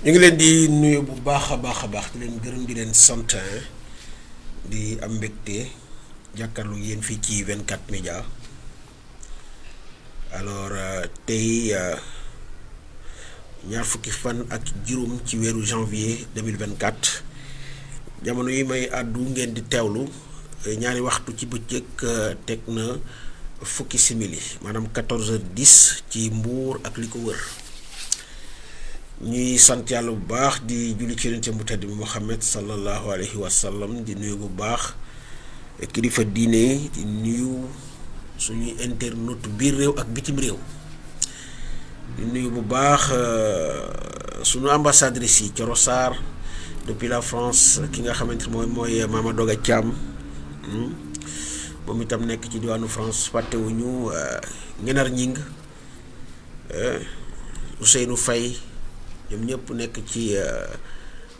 ñu ngi leen di nuyu bu baax a baax di leen gërëm di leen sant di am mbégte jàkkaarloo yéen fii ci 24 médias alors tey ñaar fukki fan ak juróom ci weeru janvier 2024 jamono yi may àddu ngeen di teewlu ñaari waxtu ci bëccëg teg na fukki simili maanaam 14h10 ci Mbuur ak li ko wër. ñuy sant yàlla bu baax di julli ci yonent bu tedd bi Muhammad sallallahu alayhi wa sallam di nuyu bu baax kilifa diine di nuyu suñuy internaute biir réew ak bitim réew di nuyu bu baax suñu ambassadrice yi Thioro Sarr depuis la France ki nga xamante mooy Mama Doga Thiam moom itam nekk ci diwaanu France fàttewuñu Ngenar Ñing Ousseynou Faye ñoom ñëpp nekk ci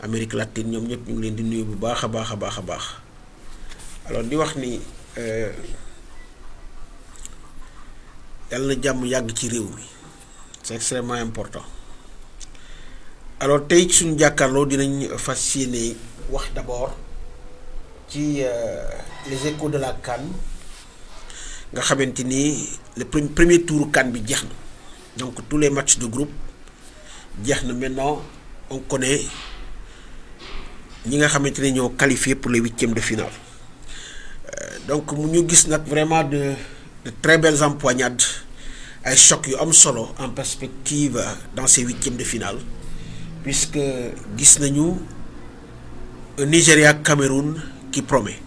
Amérique latine ñoom ñëpp ñu ngi leen di nuyu bu baax a baax alors di wax ni yàlla na jàmm yàgg ci réew mi c'est extrêmement important alors tey ci suñu jàkkaarloo dinañ fas yéene wax d'abord ci les échos de la CAN nga xamante ni le premier tour CAN bi jeex na donc tous les matchs de groupe jeex na. Maintenant on connaît ñi nga xamante ne ñoo qualifié pour les huitièmes de finale donc mu ñu gis nag vraiment de très belles empoignades ay chocs yu am solo en perspective dans ces huitièmes de finale puisque gis nañu un Nigeria Cameroun qui promet.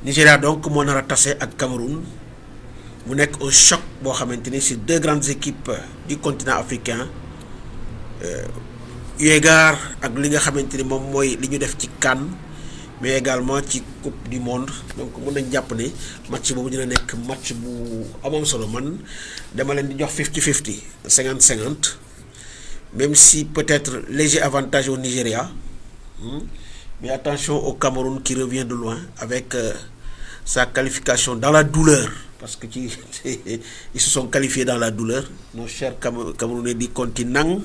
Nigeria donc moo nar a tase ak Cameroun mu nekk un choc boo xamante ni c'est deux grandes équipes du continent africain yu égard ak li nga xamante ni moom mooy li ñu def ci CAN mais également ci coupe du monde donc mën nañ jàpp ne match boobu dina nekk match bu amam solo. Man dama leen di jox 50-50 50-50 même si peut-être léger avantage au Nigeria mais attention au Cameroun qui revient de loin avec sa qualification dans la douleur parce que ils se sont qualifiés dans la douleur nos chers Camerounais du continent.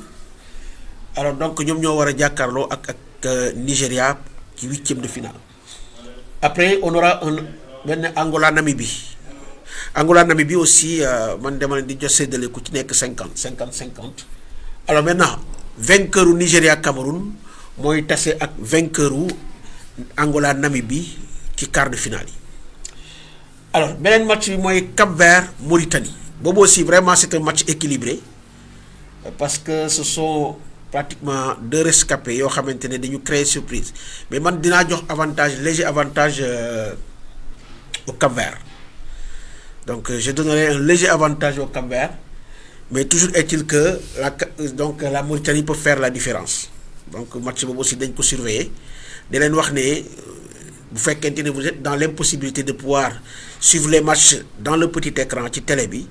Alors donc ñoom ñoo war a jàkkaarloo ak Nigeria ci huitième de finale. Après on aura benn Angola Namibie aussi man dama leen di jox séddale ku ci nekk 50. Alors maintenant vainqueur u Nigeria Cameroun mooy tase ak vainqueur u Angola Namibie ci quart de finale yi. Alors beneen match bi mooy Cap-Vert Mauritanie boobu aussi vraiment c'est un match équilibré parce que ce sont pratiquement deux rescapés yoo xamante ne dañu créer surprise mais man dinaa jox léger avantage au Cap-Vert. Donc je donnerai un léger avantage au Cap-Vert mais toujours est-il que la Mauritanie peut faire la différence. Donc match boobu aussi dañ ko surveiller di leen wax ne bu fekkente ne vous êtes dans l'impossibilité de pouvoir suivre les matchs dans le petit écran ci télé bi.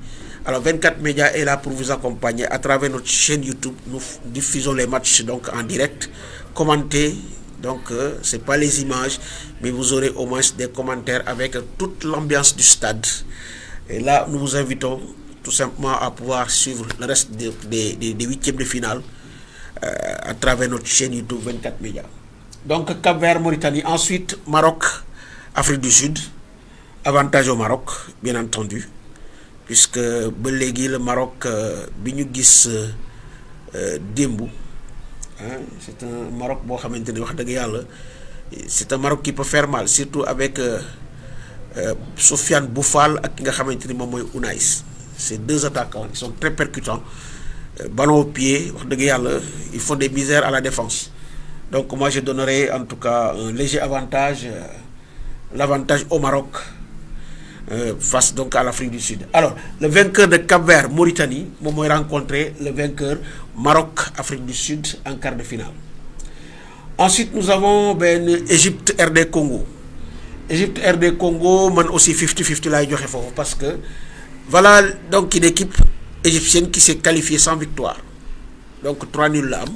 Alors 24 médias est là pour vous accompagner à travers notre chaîne YouTube. Nous diffusons les matchs donc en direct, commentés. Donc c'est pas les images, mais vous aurez au moins des commentaires avec toute l'ambiance du stade. Et là, nous vous invitons tout simplement à pouvoir suivre le reste des huitièmes de finale à travers notre chaîne YouTube 24 médias. Donc Cap-Vert, Mauritanie. Ensuite, Maroc, Afrique du Sud. Avantage au Maroc, bien entendu. Puisque ba léegi le Maroc bi ñu gis démb c'est un Maroc boo xamante ne wax dëgg yàlla c'est un Maroc qui peut faire mal surtout avec Sofiane Boufal ak ki nga xamante ni moom mooy Ounaïs. Ces deux attaquants ils sont très percutants ballon au pied wax dëgg yàlla ils font des misères à la défense. Donc moi je donnerai en tout cas un léger avantage l'avantage au Maroc. Face donc à l'Afrique du Sud. Alors le vainqueur de Cap-Vert Mauritanie moom mooy rencontrer le vainqueur Maroc Afrique du Sud en quart de finale. Ensuite nous avons Égypte RD Congo. Égypte RD Congo man aussi 50-50 laay joxe foofu parce que voilà donc une équipe égyptienne qui s'est qualifiée sans victoire donc 3 nuls la am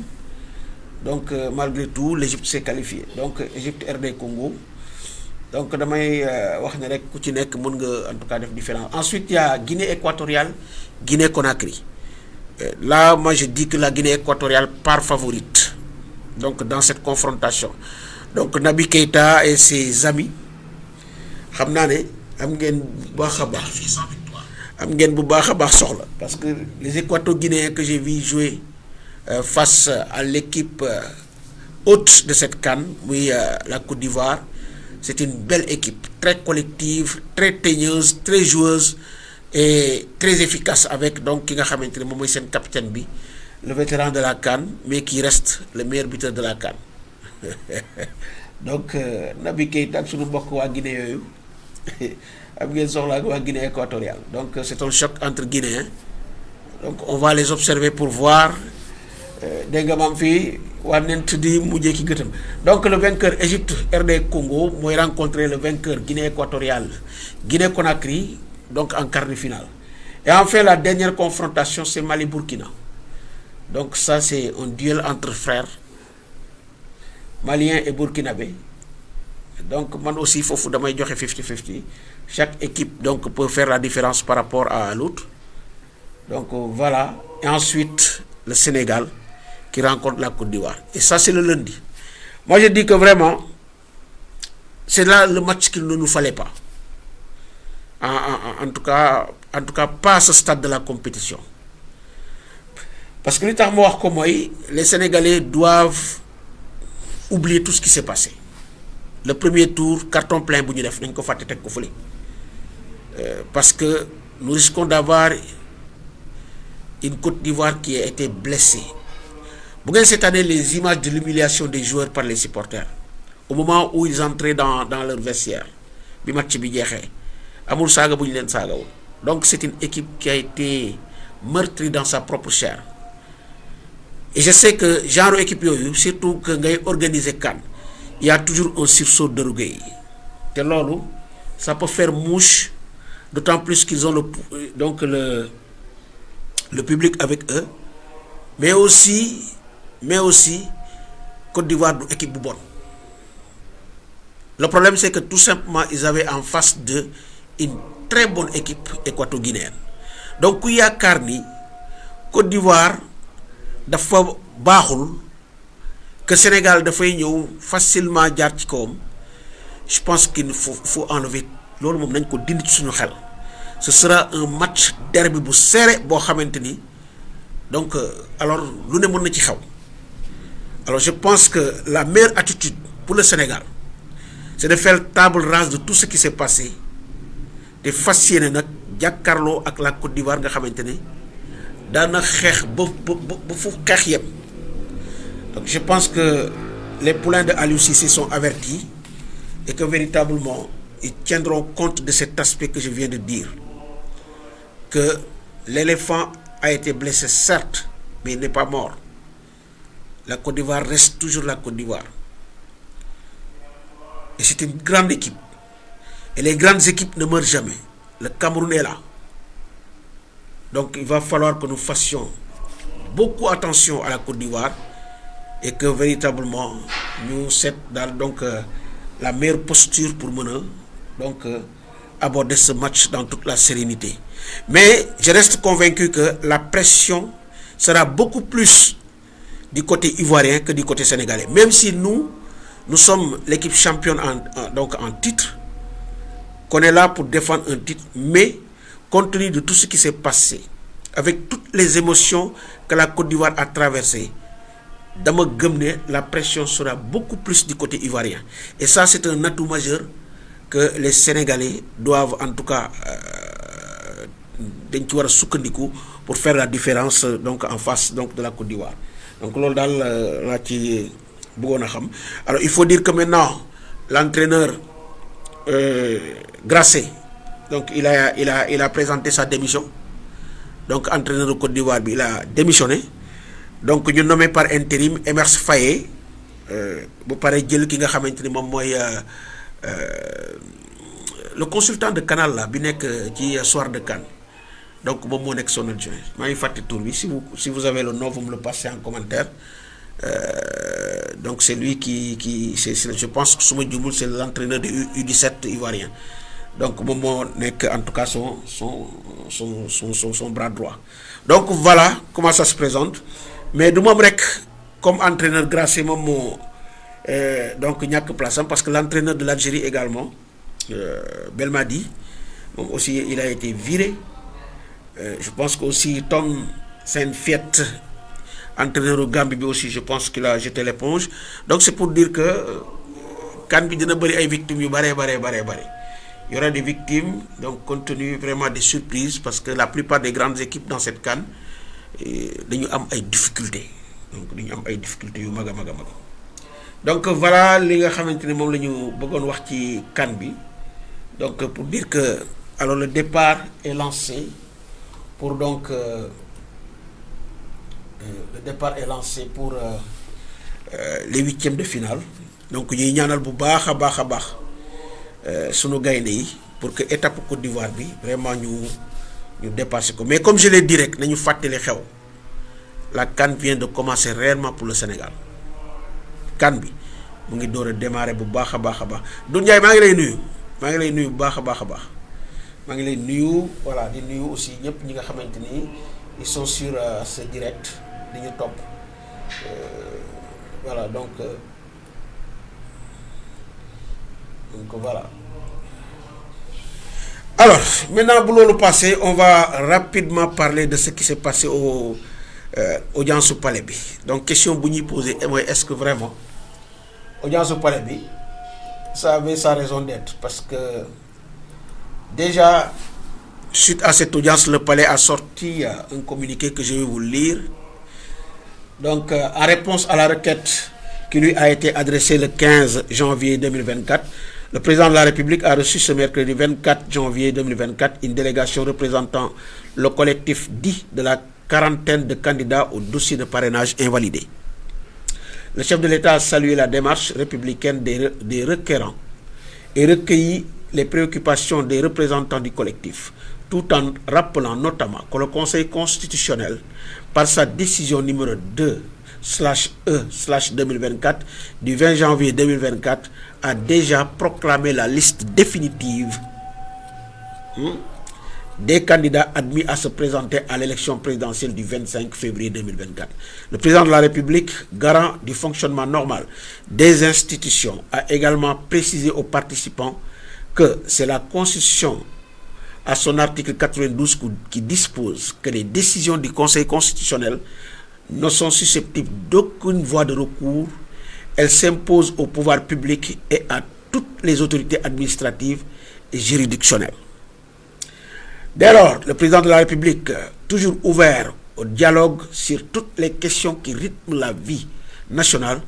donc malgré tout l'Égypte s'est qualifiée donc Égypte RD Congo. Donc damay wax ne rek ku ci nekk mën nga en tout cas def différence. Ensuite il y a Guinée équatoriale Guinée Conakry Là, moi, je dis que la Guinée équatoriale part favorite. Donc, dans cette confrontation. Donc, Naby Keïta et ses amis, xam naa ne am ngeen bu baax a baax am ngeen bu baax a baax soxla parce que les Équato-Guinéens que j'ai vu jouer face à l'équipe hôte de cette CAN, oui, la Côte d'Ivoire, c'est une belle équipe, très collective, très teigneuse, très joueuse et très efficace avec donc ki nga xamante ne moom mooy seen capitaine bi, le vétéran de la CAN, mais qui reste le meilleur buteur de la CAN. Donc Naby Keïta ak suñu mbokk waa Guinée yooyu am ngeen soxla ak waa Guinée équatoriale. Donc c'est un choc entre Guinéens. Donc on va les observer pour voir dégg nga maam fii waa nent di mujjee ki gëtam. Donc le vainqueur Égypte RD Congo mooy rencontrer le vainqueur Guinée équatoriale Guinée Conakry donc en quart de finale. Et enfin la dernière confrontation c'est Mali Burkina. Donc ça c'est un duel entre frères maliens et burkinabé. Donc man aussi foofu damay joxe 50-50. Chaque équipe donc peut faire la différence par rapport à l'autre. Donc voilà. Et ensuite le Sénégal qui rencontre la Côte d'Ivoire. Et ça c'est le lundi. Moi je dis que vraiment c'est là le match qu'il ne nous fallait pas. En tout cas pas à ce stade de la compétition. Parce que li tax ma wax ko mooy les Sénégalais doivent oublier tout ce qui s'est passé. Le premier tour carton plein bu ñu def nañ ko fàtte teg ko fële. Parce que nous risquons d'avoir une Côte d'Ivoire qui a été blessée. Vous voyez cette année les images de l'humiliation des joueurs par les supporters au moment où ils entraient dans leur vestiaire bi match bi jeexee amul saaga bu ñu leen saagawul. Donc c'est une équipe qui a été meurtrie dans sa propre chair. Et je sais que genre équipe yooyu surtout que ngay organiser CAN, il y a toujours un sursaut d'orgueil. Te loolu ça peut faire mouche, d'autant plus qu'ils ont le public avec eux, mais aussi Côte d'Ivoire du équipe bu bonne. Le problème c'est que tout simplement ils avaient en face d'eux une très bonne équipe équato-guinéenne. Donc ku yaakaar ni Côte d'Ivoire dafa baaxul que Sénégal dafay ñëw facilement jaar ci kawam, je pense qu'il faut enlever loolu moom nañ ko dindi ci suñu xel. Ce sera un match derby bu serré boo xamante ni donc alors lu ne mën na ci xew. Alors je pense que la meilleure attitude pour le Sénégal c'est de faire table rase de tout ce qui s'est passé te fas yéene nag jàkkaarloo ak la Côte d'Ivoire nga xamante ne daana xeex ba fu xeex yem. Donc je pense que les poulains de Aliou Cissé sont avertis et que véritablement ils tiendront compte de cet aspect que je viens de dire, que l'éléphant a été blessé certes mais il n'est pas mort. La Côte d'Ivoire reste toujours la Côte d'Ivoire et c'est une grande équipe et les grandes équipes ne meurent jamais. Le Cameroun est là. Donc il va falloir que nous fassions beaucoup attention à la Côte d'Ivoire et que véritablement nous sommes dans la meilleure posture pour mener aborder ce match dans toute la sérénité. Mais je reste convaincu que la pression sera beaucoup plus du côté ivoirien que du côté sénégalais. Même si nous sommes l'équipe championne en titre, qu'on est là pour défendre un titre, mais compte tenu de tout ce qui s'est passé, avec toutes les émotions que la Côte d'Ivoire a traversées, dama gëm ne la pression sera beaucoup plus du côté ivoirien. Et ça, c'est un atout majeur que les Sénégalais doivent en tout cas dañ ci war a sukkandiku pour faire la différence donc en face donc de la Côte d'Ivoire. Donc loolu daal laa ci bëggoon a xam. Alors il faut dire que maintenant l'entraîneur Grasset, donc il a présenté sa démission. Donc entraîneur de Côte d'Ivoire bi il a démissionné. Donc ñu nommé par intérim Emers Faye bu pare jël ki nga xamante ni moom mooy le consultant de Canal là bi nekk ci soir de CAN. Donc moom moo nekk son adjoint maa ngi fàtte tour bi si vous avez le nom vous me le passez en commentaire. Donc c'est lui qui c'est je pense que su ma jumul c'est l'entraîneur de U17 ivoirien. Donc moom moo nekk en tout cas son son bras droit. Donc voilà comment ça se présente. Mais du moom rek comme entraîneur Grasset moom moo donc ñàkk place am parce que l'entraîneur de l'Algérie également Belmadi moom aussi il a été viré. Je pense que aussi Tom Saintfiet entraîneur au Gambie bi aussi je pense qu'il a jeté l'éponge. Donc c'est pour dire que CAN bi dina bëri ay victimes yu bare. Il y aura des victimes, donc compte tenu vraiment des surprises, parce que la plupart des grandes équipes dans cette CAN dañu am ay difficultés. Donc dañu am ay difficultés yu mag a mag. Donc voilà li nga xamante ne moom la ñu bëggoon wax ci CAN bi. Donc pour dire que alors le départ est lancé pour donc le départ est lancé pour les huitièmes de finale. Donc ñuy ñaanal bu baax a baax sunu gaynde yi pour que étape Côte d'Ivoire bi vraiment ñu dépasser ko. Mais comme je l'ai dit rek nañu fàttali xew la CAN vient de commencer réellement pour le Sénégal. CAN bi mu ngi door a démarrer bu baax a baax. Doudou Ndiaye maa ngi lay nuyu bu baax a baax. maa ngi lay nuyu voilà di nuyu aussi ñëpp ñi nga xamante ni ils sont sur ce direct di ñu topp voilà donc voilà. Alors maintenant bu loolu passé on va rapidement parler de ce qui s'est passé au audience au palais bi. Donc question bu ñuy poser mooy est-ce que vraiment audience au palais bi ça avait sa raison d'être, parce que déjà suite à cette audience le palais a sorti un communiqué que je vais vous lire. Donc en réponse à la requête qui lui a été adressée le 15 janvier 2024, le président de la République a reçu ce mercredi 24 janvier 2024 une délégation représentant le collectif dit de la quarantaine de candidats au dossier de parrainage invalidé. Le chef de l'État a salué la démarche républicaine des requérants et recueilli les préoccupations des représentants du collectif, tout en rappelant notamment que le Conseil constitutionnel, par sa décision numéro 2/E/2024 du 20 janvier 2024, a déjà proclamé la liste définitive des candidats admis à se présenter à l'élection présidentielle du 25 février 2024. Le président de la République, garant du fonctionnement normal des institutions, a également précisé aux participants que c'est la Constitution, à son article 92, qui dispose que les décisions du Conseil constitutionnel ne sont susceptibles d'aucune voie de recours. Elles s'imposent au pouvoir public et à toutes les autorités administratives et juridictionnelles. Dès lors, le président de la République, toujours ouvert au dialogue sur toutes les questions qui rythment la vie nationale,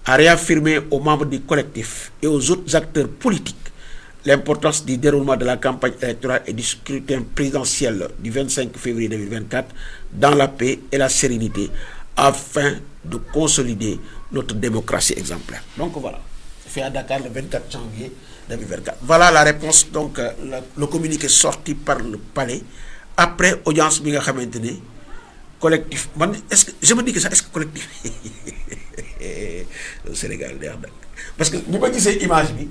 a réaffirmé aux membres du collectif et aux autres acteurs politiques l'importance du déroulement de la campagne électorale et du scrutin présidentiel du 25 février 2024 dans la paix et la sérénité afin de consolider notre démocratie exemplaire. Donc voilà, c'est fait à Dakar le 24 janvier 2024. Voilà la réponse, donc le communiqué sorti par le palais après audience bi nga xamante ne collectif man est-ce que je me dis que ça est-ce que collectif le Sénégal neex nag parce que bi ma gisee image bi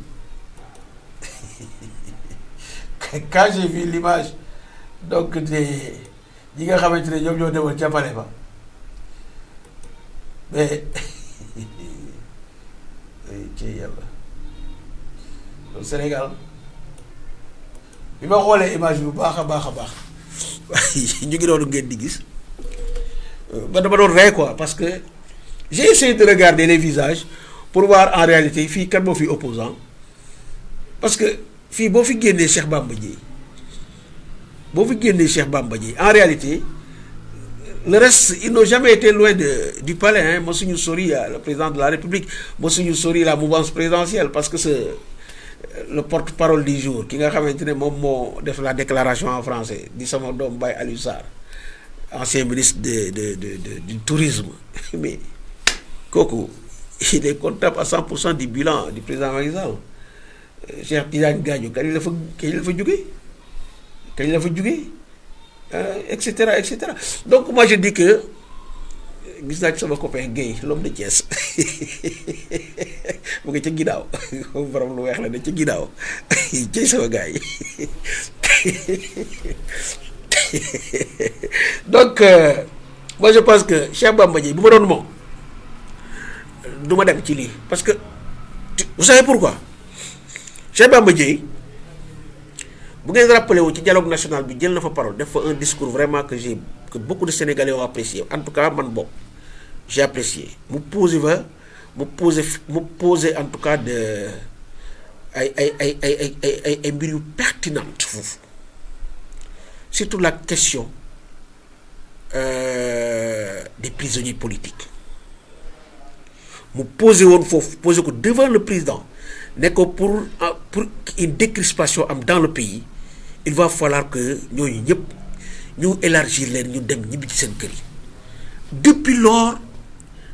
quand j'ai vu l'image donc de ñi nga xamante ne ñoom ñoo demoon ca palais ba mais ci yàlla le Sénégal bi ma xoolee image bi bu baax a baax waaye ñu ngi doon ngeen di gis ba dama doon rey quoi, parce que j'ai essayé de regarder les visages pour voir en réalité fii kan moo fi opposant, parce que fii boo fi génnee Cheikh Bamba Dièye en réalité le reste ils n'ont jamais été loin du palais mosuñu sori le président de la République, mosuñu sori la mouvance présidentielle, parce que c'est le porte-parole du jour ki nga xamante ne moom moo def la déclaration en français di sama doom Baye Aliou Sarr, ancien ministre du tourisme mais kooku il est comptable à 100% du bilan du président Macky Sall. Cheikh Tidiane Gadio kañ la fa jógee et cetera. Donc moi je dis que gis naa ci sama copain Guèye l'homme de Thiès mu ngi ca ginnaaw borom lu weex la ne ca ginnaaw ci sama gars yi donc moi je pense que Cheikh Bamba Dièye bu ma doon moom du ma dem ci lii parce que vous savez pourquoi Cheikh Bamba Dièye bu ngeen rappelé wu ci dialogue national bi jël na fa parole def fa un discours vraiment que beaucoup de Sénégalais ont apprécié en tout cas man bokk j'ai apprécié mu poser en tout cas de ay mbir yu pertinente foofu surtout la question des prisonniers politiques mu poser ko devant le président ne ko pour une décrispation am dans le pays il va falloir que ñooñu ñëpp ñu élargir leen ñu dem ñibbi ci seen kër yi depuis lors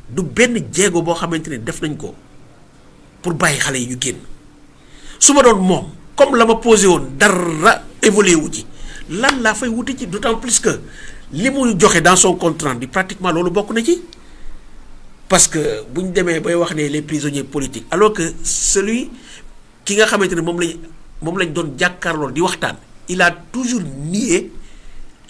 du benn jéego boo xamante ne def nañ ko pour bàyyi xale yi ñu génn su ma doon moom comme la ma posé woon dara évolué wu ci lan laa fay wuti ci d'autant plus que li mu joxe dans son compte rendu pratiquement loolu bokk na ci parce que bu ñu demee bay wax ne les prisonniers politiques alors que celui ki nga xamante ne moom lañ doon jàkkaarloo di waxtaan il a toujours nié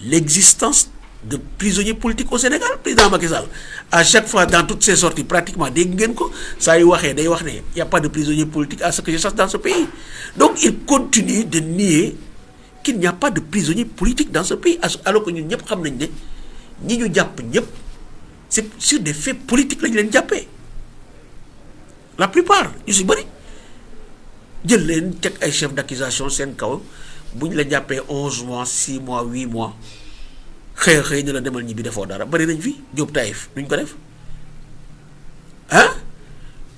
l'existence de prisonniers politiques au Sénégal président Macky Sall à chaque fois dans toutes ses sorties pratiquement dégg ngeen ko saa yu waxee day wax ne y a pas de prisonniers politiques à ce que je sache dans ce pays donc il continue de nier qu'il n'y a pas de prisonniers politiques dans ce pays alors que ñun ñëpp xam nañ ne ñi ñu jàpp ñëpp c'est sur des faits politiques lañ leen jàppee la plupart ñu si bëri jël leen teg ay chefs d'accusation seen kaw bu ñu la jàppee 11 mois 6 mois 8 mois xëy na la demal ñibbi defoo dara bari nañ fi Diop Taïf duñ ko def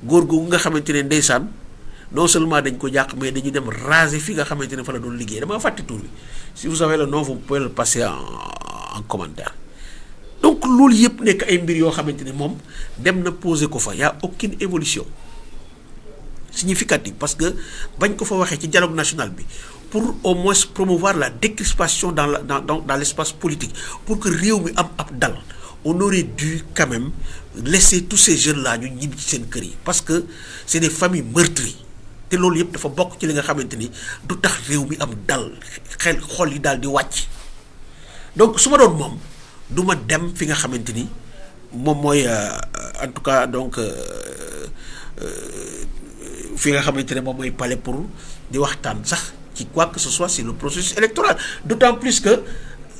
góor googu nga xamante ne ndeysaan non seulement dañ ko jàq mais dañu dem raser fi nga xamante ne fa la doon liggéey damaa fàtte tur bi si vous avez le nom vous pouvez le passer en commentaire donc loolu yëpp nekk ay mbir yoo xamante ne moom dem na poser ko fa y a aucune évolution significative parce que bañ ko fa waxee ci dialogue national bi pour au moins promouvoir la décrispation dans l'espace politique pour que réew mi am ab dal on aurait dû quand même laisser tous ces jeunes là ñu ñibbi ci seen kër yi parce que c'est des familles meurtries te loolu yëpp dafa bokk ci li nga xamante ni du tax réew mi am dal xol yi daal di wàcc donc su ma doon moom du ma dem fi nga xamante ni moom mooy en tout cas donc fi nga xamante ne moom mooy palais pour di waxtaan sax ci quoi que ce soit c'est le processus électoral d'autant plus que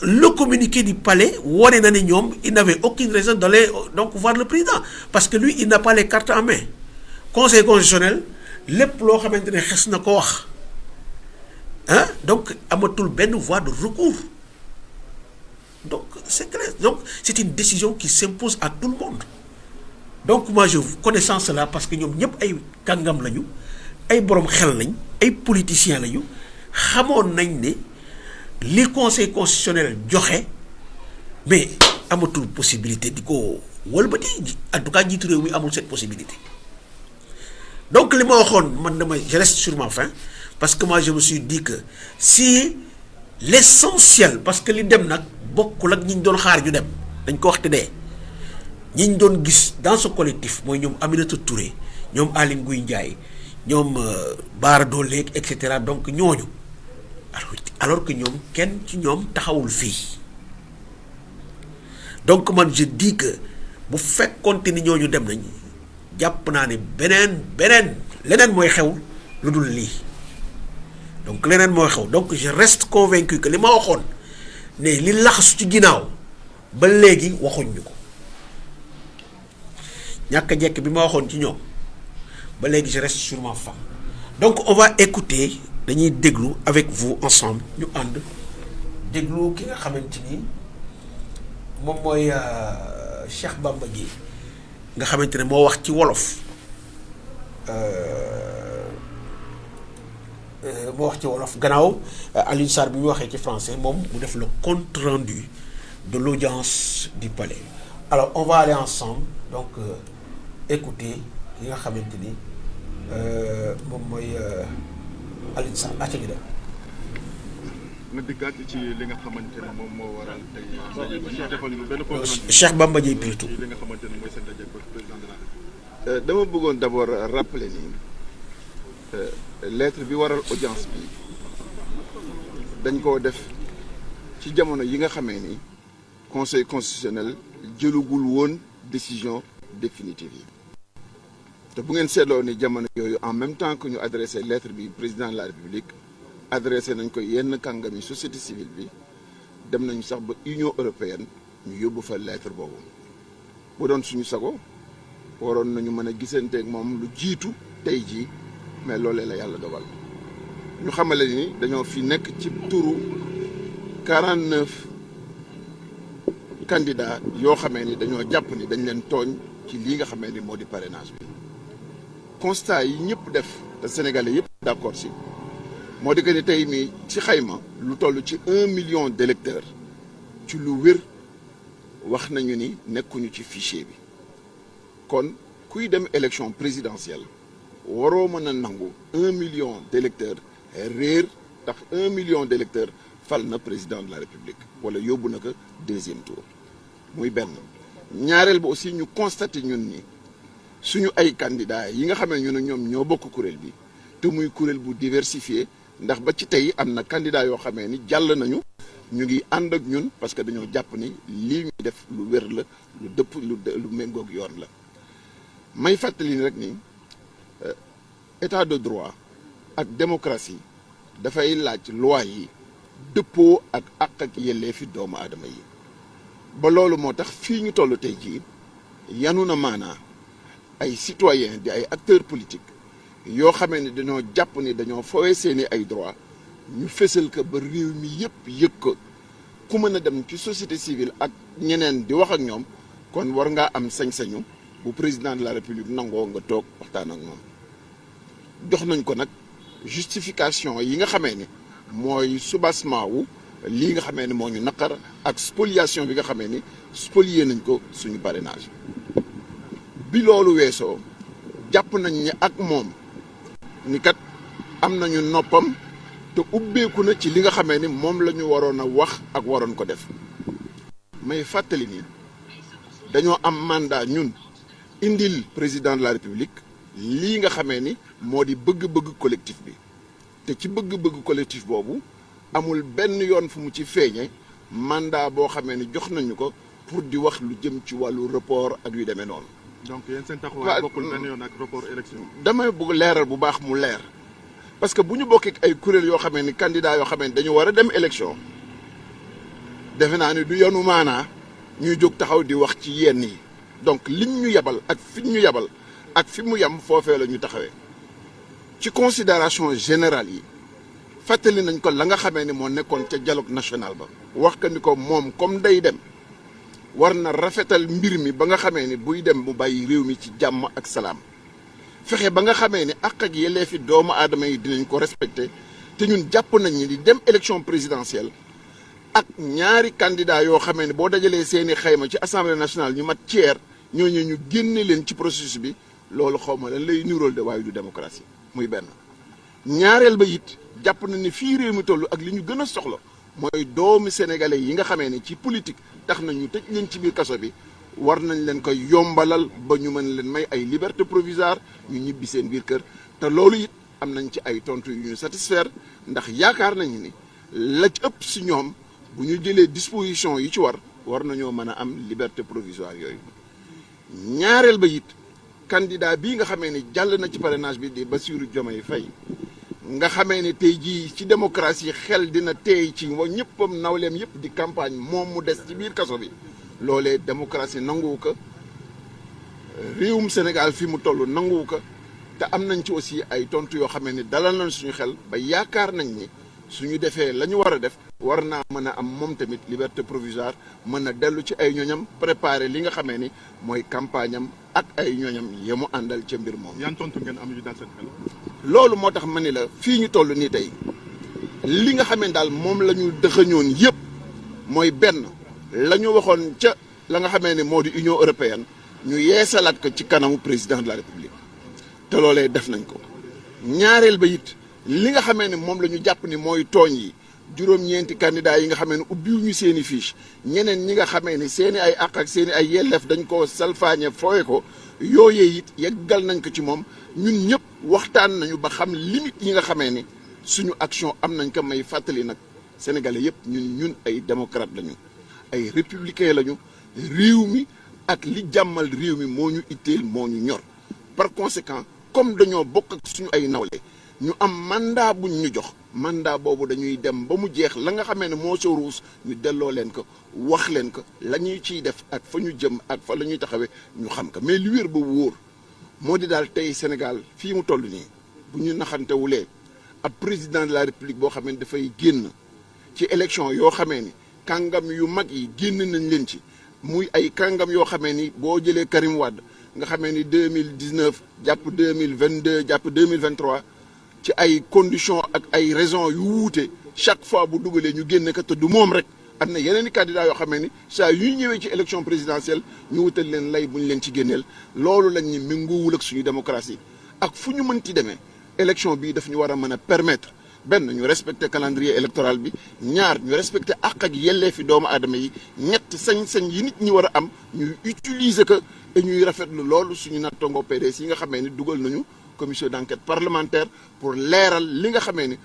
le communiqué du palais wone na ne ñoom il n'avait aucune raison d'aller donc voir le président parce que lui il n'a pas les cartes en main conseil constitutionnel lépp loo xamante ne xes na ko wax donc amatul benn voie de recours donc c'est clair donc c'est une décision qui s'impose à tout le monde donc moi je connaissant cela parce que ñoom ñëpp ay kàngam lañu ay borom xel lañ ay politiciens lañu xamoon nañ ne li conseil constitutionnel joxe mais amatul possibilité di ko wëlbati en tout cas jiitu réew mi amul cette possibilité donc li ma waxoon man je reste sur ma faim parce que moi je me suis dit que si l'essentiel parce que li dem nag bokkul ak ñi ñu doon xaar ñu dem dañ ko wax te dee ñi ñu doon gis dans ce collectif mooy ñoom Aminata Touré ñoom Aly Ngouille Ndiaye ñoom Bara Dolly et cetera donc ñooñu alors que ñoom kenn ci ñoom taxawul fii donc man je dis que bu fekkoonte ni ñooñu dem nañ jàpp naa ne leneen mooy xew lu dul lii donc leneen mooy xew donc je reste convaincu que li ma waxoon ne li laxasu ci ginnaaw ba léegi waxuñ ñu ko ñàkk a jekk bi ma waxoon ci ñoom ba léegi je reste sur ma faim donc on va écouter dañuy déglu avec vous ensemble ñu ànd déglu ki nga xamante ni moom mooy Cheikh Bamba Dièye nga xamante ne moo wax ci wolof gannaaw Alioune Sarr bi mu waxee ci français moom mu def le compte rendu de l'audience du palais alors on va aller ensemble donc écouter li nga xamante ni moom mooy Alioune Sarr àcc gi dem. nga dikkaat ci li nga xamante ne moom moo waral tey defal ñu benn Cheikh Bamba Dièye plutôt li nga xamante ne mooy seen daje président de la République. dama bëggoon d'abord rappeler ni lettre bi waral audience bi dañ koo def ci jamono yi nga xamee ni conseil constitutionnel jëlugul woon décision définitive yi te bu ngeen seetloo ni jamono yooyu en même temps que ñu adressé lettre bi président de la république adressé nañ ko yenn kàngami société civile bi dem nañu sax ba Union européenne ñu yóbbu fa lettre boobu bu doon suñu sago waroon nañu mën a gisanteeg moom lu jiitu tey jii mais loolee la yàlla dogal ñu xamale ni dañoo fi nekk ci turu 49 candidats yoo xamee ni dañoo jàpp ni dañ leen tooñ ci lii nga xamee ni moo di parrainage bi constat yi ñëpp def te sénégalais yëpp d'accord si moo di que ni tey nii ci xayma lu toll ci 1 million d'électeurs ci lu wér wax nañu ni nekkuñu ci fichier bi kon kuy dem élection présidentielle waroo mën a nangu 1 million d'électeurs réer tax 1 million d'électeurs fal na président de la république wala yóbbu na ko deuxième tour muy benn ñaareel ba aussi ñu constaté ñun ni suñu ay candidats yi nga xam ne ñu ne ñoom ñoo bokk kuréel bi te muy kuréel bu diversifié ndax ba ci tey am na candidat yoo xamee ni jàll nañu ñu ngi ànd ak ñun parce que dañoo jàpp ni lii ñuy def lu wér la lu dëpp lu méngoog yoon la may fàttali ni rek ni état de droit ak démocratie dafay laaj loi yi dëppoo ak àq ak yelleefi doomu aadama yi ba loolu moo tax fii ñu toll tey jii yanu na maanaa ay citoyens di ay acteurs politiques yoo xamee ni dañoo jàpp ni dañoo fowee seeni ay droit ñu fésal ko ba réew mi yëpp yëg ko ku mën a dem ci société civile ak ñeneen di wax ak ñoom kon war ngaa am sañ-sañu bu président de la république nangoo nga toog waxtaan ak moom jox nañ ko nag justification yi nga xamee ni mooy soubassement wu lii nga xamee ni moo ñu naqar ak spoliation bi nga xamee ni spolié nañ ko suñu parrainage bi loolu weesoo jàpp nañ ni ak moom ni kat am nañu noppam te ubbeeku na ci li nga xamee ni moom la ñu waroon a wax ak waroon ko def may fàttali ni dañoo am mandat ñun indil président de la république lii nga xamee ni moo di bëgg-bëgg collectif bi te ci bëgg-bëgg collectif boobu amul benn yoon fu mu ci feeñe mandat boo xamee ni jox nañu ko pour di wax lu jëm ci wàllu report ak yu demee noonu. donc yéen seen taxawaay bokkul benn yoon ak report élection. damay bëgg leeral bu baax mu leer parce que bu ñu bokkee ay kuréel yoo xamee ni candidat yoo xamee ni dañu war a dem élection defe naa ni du yoonu maanaa ñuy jóg taxaw di wax ci yenn yi donc liñ ñu yebal ak fi ñu yebal ak fi mu yem foofee la ñu taxawee ci considération générale yi fàttali nañ ko la nga xamee ni moo nekkoon ca dialogue national ba wax que ni ko moom comme day dem war na rafetal mbir mi ba nga xamee ni buy dem mu bàyyi réew mi ci jàmm ak salaam fexe ba nga xamee ni àq ak yelleefi doomu aadama yi dinañ ko respecté te ñun jàpp nañ ni di dem élection présidentielle ak ñaari candidat yoo xamee ni boo dajalee seeni xayma ci assemblée nationale ñu mat tiers ñooñu ñu génne leen ci processus bi loolu xaw ma lan lay nirool de waaye du démocratie muy benn ñaareel ba it jàpp na ni fii réew mi toll ak li ñu gën a soxla mooy doomi sénégalais yi nga xamee ni ci politique tax na ñu tëj leen ci biir kaso bi war nañ leen koy yombalal ba ñu mën leen may ay liberté provisoire ñu ñibbi seen biir kër te loolu it am nañ ci ay tontu yu ñu satisfaire ndax yaakaar nañu ni la ci ëpp si ñoom bu ñu jëlee disposition yi ci war nañoo mën a am liberté provisoire yooyu ñaareel ba it candidat bii nga xamee ni jàll na ci parrainage bi di Bassirou Diomaye Faye nga xamee ni tey jii ci démocratie xel dina teey ci wa ñëppam nawleem yëpp di campagne moom mu des ci biir kaso bi loolee démocratie nanguwu ko réewum Sénégal fi mu toll nanguwu ko te am nañ ci aussi ay tontu yoo xamee ni dalal nañ suñu xel ba yaakaar nañ ni suñu defee la ñu war a def war naa mën a am moom tamit liberté provisoire mën a dellu ci ay ñoñam préparer li nga xamee ni mooy campagne am ak ay ñoñam yemu àndal ca mbir moom. yan tontu ngeen am yu daal seen xel. loolu moo tax ma ni la fii ñu toll nii tey li nga xamee daal moom la ñu dëxëñoon yëpp mooy benn la ñu waxoon ca la nga xamee ni moo di Union européenne ñu yeesalaat ko ci kanamu président de la république te loolee def nañ ko ñaareel ba it li nga xamee ne moom la ñu jàpp ni mooy tooñ yi juróom-ñeenti candidats yi nga xamee ne ubbiwuñu seen i fiche ñeneen ñi nga xamee ni seen i ay àq ak seen i ay yelleef dañ ko salfaañe fooye ko yooyee it yeggal nañ ko ci moom ñun ñëpp waxtaan nañu ba xam limite yi nga xamee ni suñu action am nañ ko may fàttali nag sénégalais yëpp ñun ay démocrate lañu ay républicain lañu réew mi ak li jàmmal réew mi moo ñu itteel moo ñu ñor par conséquent comme dañoo bokk ak suñu ay nawle ñu am mandat buñ ñu jox mandat boobu dañuy dem ba mu jeex la nga xamee ne moo sa ruus ñu delloo leen ko wax leen ko la ñuy ciy def ak fa ñu jëm ak fa la ñuy taxawee ñu xam ko mais li wér ba wóor moo di daal tey Sénégal fii mu toll nii bu ñu naxantewulee ab président de la république boo xamee ne dafay génn ci élection yoo xamee ni kàngam yu mag yi génn nañ leen ci muy ay kàngam yoo xamee ni boo jëlee Karim Wade nga xamee ni 2019 jàpp 2022 jàpp 2023 ci ay conditions ak ay raisons yu wuute chaque fois bu dugalee ñu génne ko te du moom rek am na yeneen i candidats yoo xamee ni saa yu ñëwee ci élection présidentielle ñu wutal leen lay bu ñu leen ci génneel loolu lañ ni méngoowul ak suñu démocratie ak fu ñu mënti demee élection bii daf ñu war a mën a permettre benn ñu respecter calendrier électoral bi ñaar ñu respecter àq ak yelleefi doomu aadama yi ñett sañ-sañ yi nit ñi war a am ñu utiliser ko et ñuy rafetlu loolu suñu nattango PDS yi nga xamee ni dugal nañu commission d'enquête parlementaire pour leeral li nga xamee ni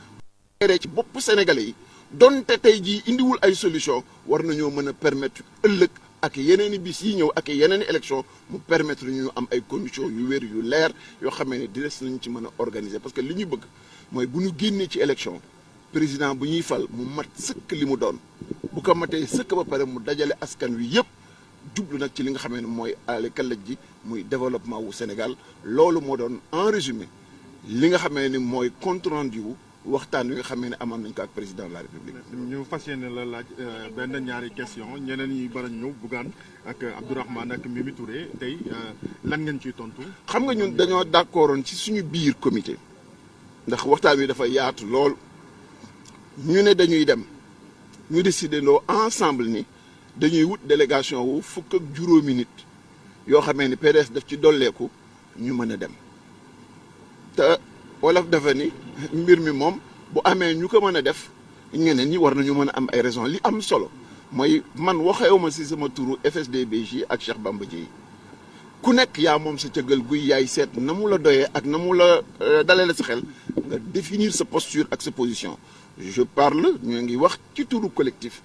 leeree ci bopp sénégalais yi donte tey jii indiwul ay solution war nañoo mën a permettre ëllëg ak yeneen i bis yi ñëw ak yeneen i élection mu permettre ñu am ay conditions yu wér yu leer yoo xamee ni dines nañu ci mën a organiser parce que li ñu bëgg mooy bu ñu génnee ci élection président bu ñuy fal mu mat sëkk li mu doon bu ko matee sëkk ba pare mu dajale askan wi yëpp jublu nag ci li nga xamee ne mooy ale kalaj ji muy développement wu Sénégal loolu moo doon en résumé li nga xamee ni mooy compte rendu wu waxtaan wi nga xamee ne amoon nañ ko ak président de la république. ñu fas yéene la laaj benn ñaari question ñeneen ñi bari ñëw Bougane ak Abdourahmane ak Mimi Touré tey lan ngeen ciy tontu. xam nga ñun dañoo d'accordoon ci suñu biir comité ndax waxtaan wi dafa yaatu lool ñu ne dañuy dem ñu décider loo ensemble ni dañuy wut délégation wu fukk ak juróomi nit yoo xamee ni PDS daf ci dolleeku ñu mën a dem te wolof dafa ni mbir mi moom bu amee ñu ko mën a def ñeneen ñi war nañu mën a am ay raison li am solo mooy man waxewuma si sama turu FSD/BJ ak Cheikh Bamba Dièye ku nekk yaa moom sa cëggal guy yaay seet na mu la doyee ak na mu la dalee la sa xel nga définir sa posture ak sa position je parle ñu ngi wax ci turu collectif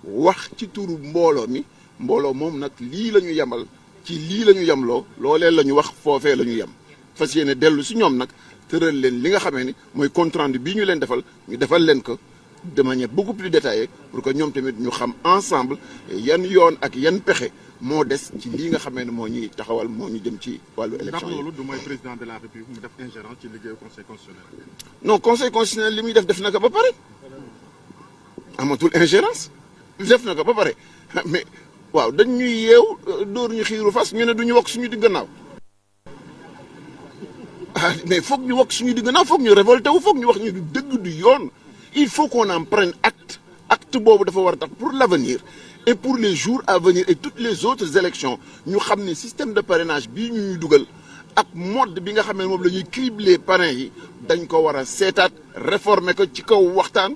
wax ci turu mbooloo mi mbooloo moom nag lii la ñu yemal ci lii la ñu yemloo loolee la ñu wax foofee la ñu yem fas yéene dellu si ñoom nag tëral leen li nga xamee ni mooy compte rendu bii ñu leen defal ñu defal leen ko de manière beaucoup plus détaillée pour que ñoom tamit ñu xam ensemble yan yoon ak yan pexe moo des ci lii nga xamee ne moo ñuy taxawal moo ñu jëm ci wàllu élection yi. ndax loolu du mooy président de la république mu def ingérence ci liggéeyu conseil constitutionnel. non conseil constitutionnel li muy def na ko ba pare amatul ingérence def na ko ba pare mais waaw dañ ñuy yeew dóor ñu xiiru fas ñu ne du ñu wokk suñu digg gannaaw mais foog ñu wokk suñu digg gannaaw foog ñu révolté wu foog ñu wax ñu du dëgg du yoon il faut qu'on en prenne acte boobu dafa war a tax pour l'avenir et pour les jours à venir et toutes les autres élections ñu xam ne système de parrainage bii ñuy dugal ak mode bi nga xam ne moom la ñuy cribler parrain yi dañ ko war a seetaat réformer ko ci kaw waxtaan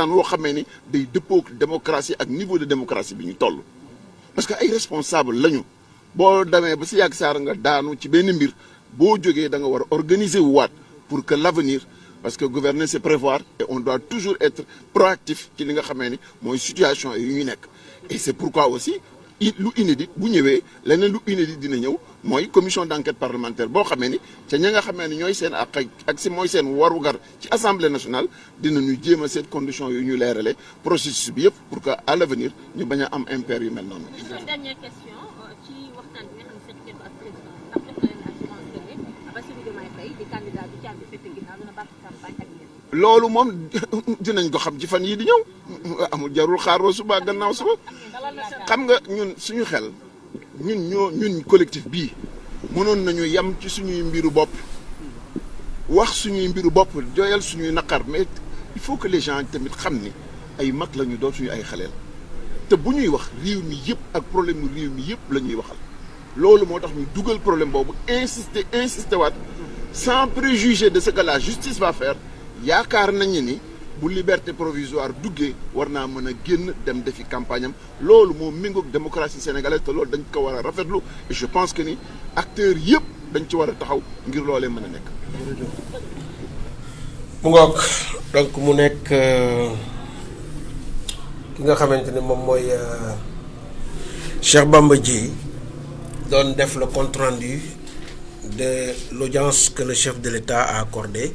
woo xamee ni day dëppook démocratie ak niveau de démocratie bi ñu toll. parce que ay responsable lañu boo demee ba si yàgg saar nga daanu ci benn mbir boo jógee da nga war a organiser wu waat pour que l'avenir parce que gouverner c'est prévoir et on doit toujours être proactif ci li nga xamee ni mooy situation yi ñu nekk et c'est pourquoi aussi lu inédit bu ñëwee leneen lu inédit dina ñëw mooy commission d'enquête parlementaire boo xamee ni ca ña nga xamee ni ñooy seen ak si mooy seen warugar ci assemblée nationale dinañu jéem a seet conditions yu ñu leerale processus bi yëpp pour que à l'avenir ñu bañ a am impair yu mel noonu. dernière question ci waxtaan bi nga xam ne secrétaire ak président ndax def na leen assurance que ne Bassirou Diomaye Faye di candidat bi caabi fete ginnaaw dina bàq campagne ak yéen. loolu moom dinañ ko xam ci fan yii di ñëw amul jarul xaaroo suba gannaaw suba xam nga ñun suñu xel ñun collectif bii mënoon nañu yem ci suñuy mbiru bopp wax suñuy mbiru bopp jooyal suñuy naqar mais il faut que les gens tamit xam ni ay mag la ñu dootuñu ay xaleel te bu ñuy wax réew mi yëpp ak problème mu réew mi yëpp la ñuy waxal loolu moo tax ñu dugal problème boobu insister waat sans préjuger de ce que la justice va faire yaakaar nañu ni bu liberté provisoire duggee war naa mën a génn dem defi campagne am loolu moo méngoog démocratie sénégalaise te loolu dañ ko war a rafetlu et je pense que ni acteurs yëpp dañ ci war a taxaw ngir loolee mën a nekk. mu ngoog donc mu nekk ki nga xamante ne moom mooy Cheikh Bamba Dièye doon def le compte rendu de l'audience que le chef de l'État a accordée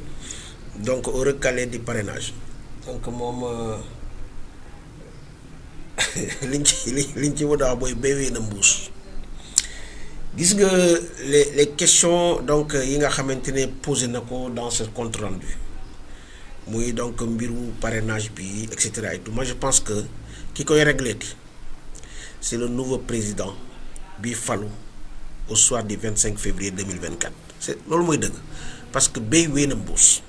donc au recalé du parrainage donc moom liñ ci mën a wax mooy béywee na mbuus gis nga les questions donc yi nga xamante ne posé na ko dans ce compte rendu muy donc mbiru parrainage bi et cetera et tout moi je pense que ki koy réglé c'est le nouveau président bi falu au soir du 25 février 2024 c'est loolu mooy dëgg parce que béy wee na mbuus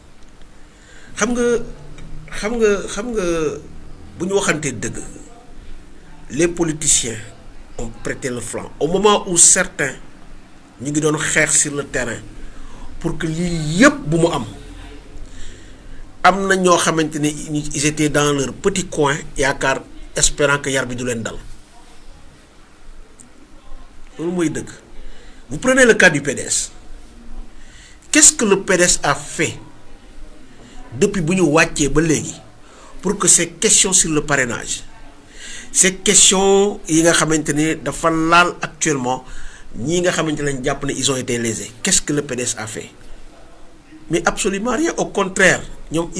xam nga bu ñu waxantee dëgg les politiciens ont prêté le flanc au moment où certains ñu ngi doon xeex sur le terrain pour que lii yëpp bu mu am na ñoo xamante ne ils étaient dans leur petit coin yaakaar espérant que yar bi du leen dal loolu mooy dëgg. Vous prenez le cas du PDS. Qu'est-ce que le PDS a fait depuis bu ñu wàccee ba léegi pour que ces questions sur le parrainage ces questions yi nga xamante ne dafa laal actuellement ñii nga xamante ne lañ jàpp ne ils ont été lésés qu'est-ce que le PDS a fait? Mais absolument rien, au contraire ñoom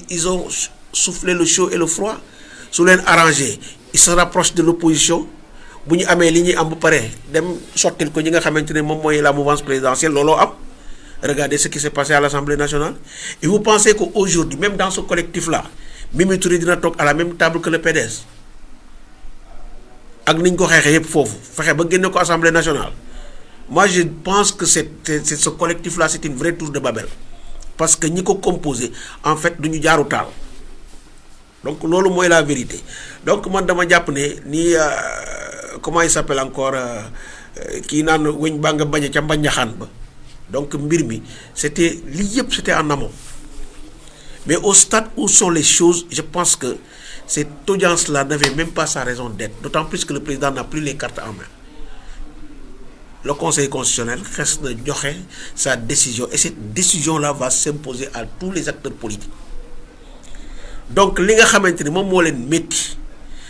ils ont soufflé le chaud et le froid su leen arrangé ils se rapprochent de l'opposition bu ñu amee li ñuy am ba pare dem sottil ko ñi nga xamante ne moom mooy la mouvance présidentielle looloo am. Regardez ce qui s'est passé à l'Assemblée nationale. Et vous pensez qu'aujourd'hui, même dans ce collectif-là, Mimi Touré dina toog à la même table que le PDS ak niñ ko xeexee yëpp foofu fexe ba génne ko Assemblée nationale. Moi je pense que c'est ce collectif-là c'est une vraie tour de Babel parce que ñi ko composé en fait duñu jaaru taal donc loolu mooy la vérité donc man dama jàpp ne ni comment il s'appelle encore kii naan wëñ baa nga bañ a ca mbañaxaan ba. Donc mbir mi c'était en amont mais au stade où sont les choses je pense que cette audience-là n'avait même pas sa raison d'être d'autant plus que le président n'a plus les cartes en main. Le Conseil constitutionnel reste de joxe sa décision et cette décision-là va s'imposer à tous les acteurs politiques. Donc li nga xamante ni moom moo leen métti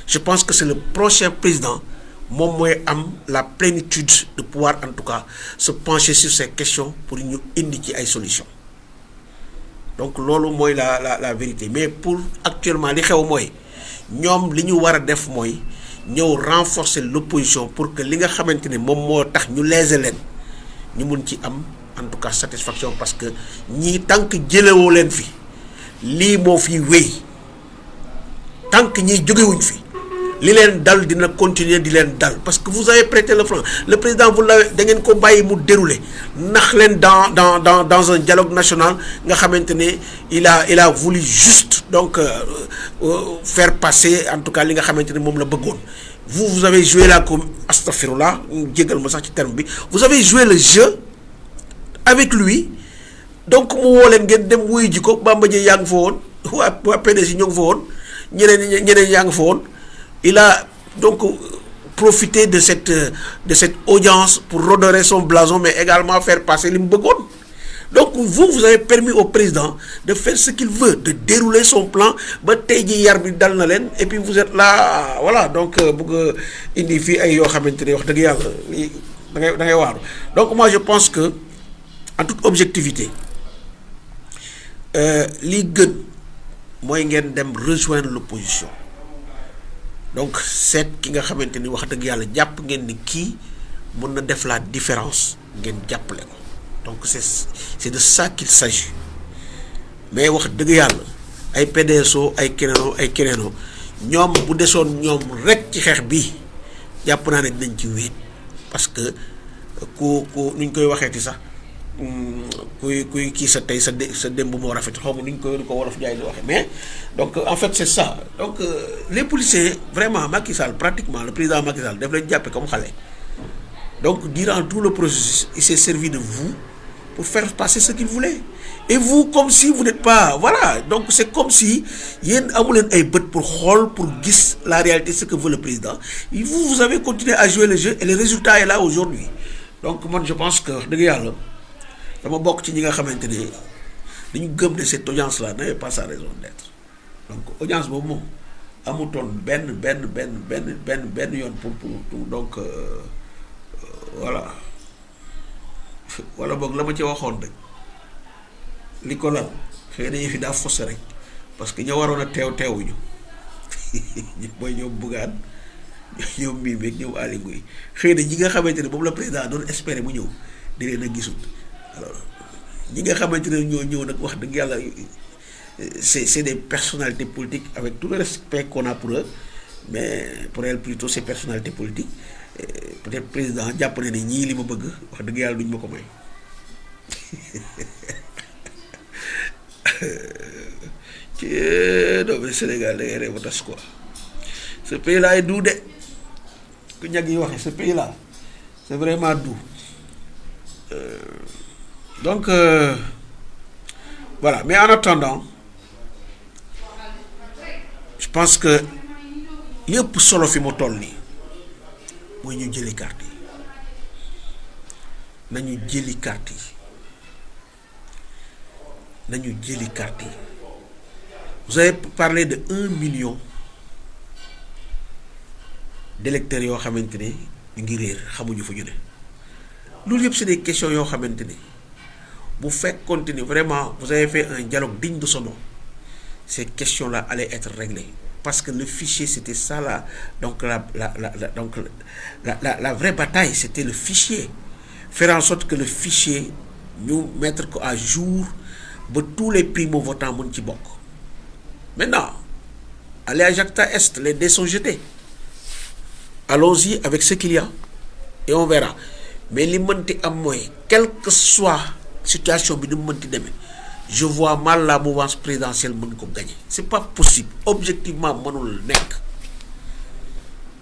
je pense que c'est le prochain président moom mooy am la plénitude de pouvoir en tout cas se pencher sur ces questions pour ñu indi ci ay solutions donc loolu mooy la vérité mais pour actuellement li xew mooy ñoom li ñu war a def mooy ñëw renforcer l'opposition pour que li nga xamante ne moom moo tax ñu léser leen ñu mun ci am en tout cas satisfaction parce que ñii tant que jëlewoo leen fi lii moo fi wéy tant que ñiy jógewuñ fi li leen dal dina continuer di leen dal parce que vous avez prêté le flanc le président vous l'avez da ngeen ko bàyyi mu dérouler nax leen dans un dialogue national nga xamante ne il a voulu juste donc faire passer en tout cas li nga xamante ne moom la bëggoon vous avez joué la comme astaghfirullah jégal ma sax ci terme bi vous avez joué le jeu avec lui donc mu woo leen ngeen dem wuyu ji ko Bamba Dièye yaa ngi fa woon waa PDS ñoo ngi fa woon ñeneen yaa ngi fa woon. Il a donc profité de cette audience pour redorer son blason mais également faire passer li mu bëggoon donc vous avez permis au président de faire ce qu'il veut de dérouler son plan ba tey ji yar bi dal na leen et puis vous êtes là voilà donc bëgg indi fii ay yoo xamante ne wax dëgg yàlla da ngay waaru donc moi je pense que en toute objectivité li gën mooy ngeen dem rejoindre l'opposition donc seet ki nga xamante ni wax dëgg yàlla jàpp ngeen ni kii mën na def la différence ngeen jàppale ko donc c'est de ça qu'il s'agit mais wax dëgg yàlla ay PDSO ay keneenoo ñoom bu desoon ñoom rek ci xeex bi jàpp naa ne dinañ ci wéet parce que ku nuñ koy waxeeti sax kuy kii sa tey sa démb moo rafet xaw ma nuñ ko wolof jaay di waxe mais donc en fait c'est ça donc les policiers vraiment Macky Sall pratiquement le président Macky Sall daf leen jàppe comme xale donc durant tout le processus il s'est servi de vous pour faire passer ce qu'il voulait et vous comme si vous n'êtes pas voilà donc c'est comme si yéen amu leen ay bët pour xool pour gis la réalité ce que veut le président et vous avez continué à jouer le jeu et le résultat est là aujourd'hui donc man je pense que dëgg yàlla dama bokk ci ñi nga xamante ne dañu gëm ne cette audience là n'avait pas sa raison d'être donc audience boobu moom amutoon benn yoon pour donc voilà wala boog la ma ci waxoon rek li ko lal xëy na fi daa fosse rek parce que ñoo waroon a teewuñu mooy ñoom Bougane ñoom mii beeg ñoom Aly Ngouille xëy na ñi nga xamante ne moom la président doon espérer mu ñëw di leen a gisul alors ñi nga xamante ne ñoo ñëw nag wax dëgg yàlla c'est des personnalités politiques avec tout le respect qu'on a pour eux mais pour elle plutôt ces personnalités politiques peut-être président jàpp ne ñii li ma bëgg wax dëgg yàlla duñ ma ko may ci doomu Sénégal da ngay ree ba tas quoi ce pays là est doux de ku ñag yi waxee ce pays là c'est vraiment doux donc voilà mais en attendant je pense que yëpp solo fi mu toll nii mooy ñu jëli carte yi nañu jëli carte yi vous avez parlé de 1 million d'électeurs yoo xamante ne ñu ngi réer xamuñu fu ñu ne loolu yëpp c'est des questions yoo xamante ne bu fekkoon ni vraiment vous avez fait un dialogue digne de son nom ces questions-là allaient être réglées parce que le fichier c'était ça là donc la vraie bataille c'était le fichier faire en sorte que le fichier ñu mettre ko à jour ba tous les primo-votants mën ci bokk maintenant allez à Jacta Est les dés sont jetés allons-y avec ce qu'il y a et on verra mais li mënti am mooy quelle que soit situation bi ni mu mënti demee je vois mal la mouvance présidentielle mën ko gagner c'est pas possible objectivement mënul nekk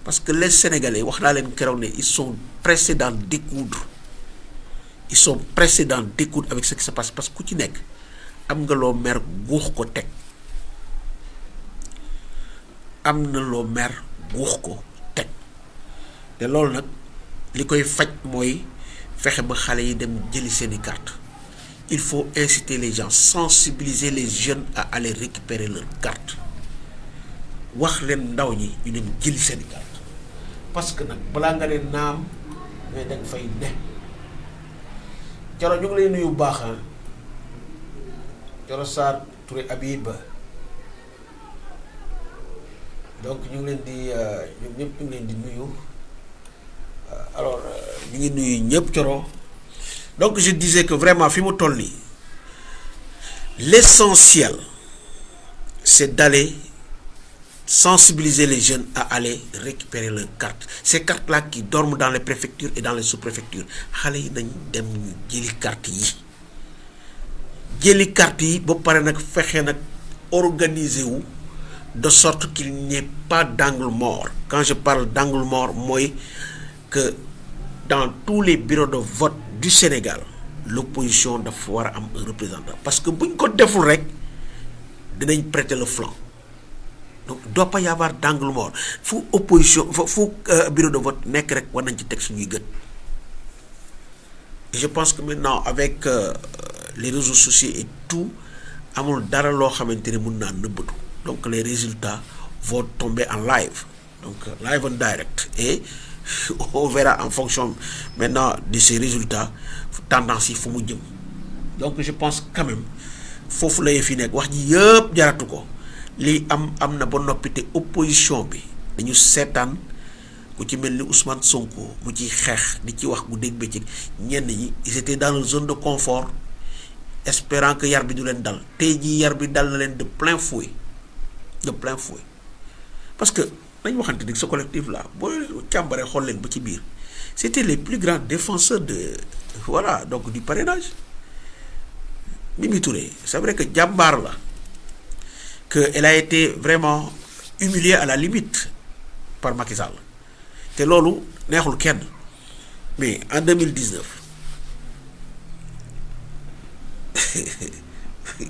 parce que les Sénégalais wax naa leen keroog ne ils sont pressés d'en découdre avec ce qui se passe parce que ku ci nekk am nga loo mer guux ko teg te loolu nag li koy faj mooy fexe ba xale yi dem jëli seeni carte il faut inciter les gens sensibiliser les jeunes à aller récupérer leur carte wax leen ndaw ñi ñu dem jëli seeni carte parce que nag balaa nga leen naam mais danga fay ne Coro ñu ngi lay nuyu baax Coro Sarr Touré Habib donc ñu ngi leen di ñoom ñëpp ñu ngi leen di nuyu alors ñu ngi nuyu ñëpp Coro donc je disais que vraiment fi mu toll nii l'essentiel c'est d'aller sensibiliser les jeunes à aller récupérer leurs cartes ces cartes-là qui dorment dans les préfectures et dans les sous-préfectures xale yi nañ dem ñu jëli carte yi ba pare nag fexe nag organiser wu de sorte qu'il n'y ait pas d'angle mort quand je parle d'angle mort mooy que dans tous les bureaux de vote du Sénégal l'opposition dafa war a am un représentant parce que buñ ko deful rek dinañ prêter le flanc donc il doit pas y avoir d'angle mort fu opposition fu bureau de vote nekk rek war nañ ci teg suñuy gët et je pense que maintenant avec les réseaux sociaux et tout amul dara loo xamante ne mun naa nëbbatu donc les résultats vont tomber en live donc live en direct et on verra en fonction maintenant de ces résultats tendance yi fu mu jëm donc je pense quand même foofu la fi nekk wax ji yëpp jaratu ko lii am na ba noppi te opposition bi dañu seetaan ku ci mel ni Ousmane Sonko mu ciy xeex di ci wax bu dégg bëccëg ñenn ñi ils étaient dans une zone de confort espérant que yar bi du leen dal tey jii yar bi dal na leen de plein fouet parce que nañ waxante ni ce collectif là boo càmbaree xool leen ba ci biir c'était les plus grands défenseurs de voilà donc du parrainage Mimi Touré c'est vrai que jàmbaar la que elle a été vraiment humiliée à la limite par Macky Sall te loolu neexul kenn mais en 2019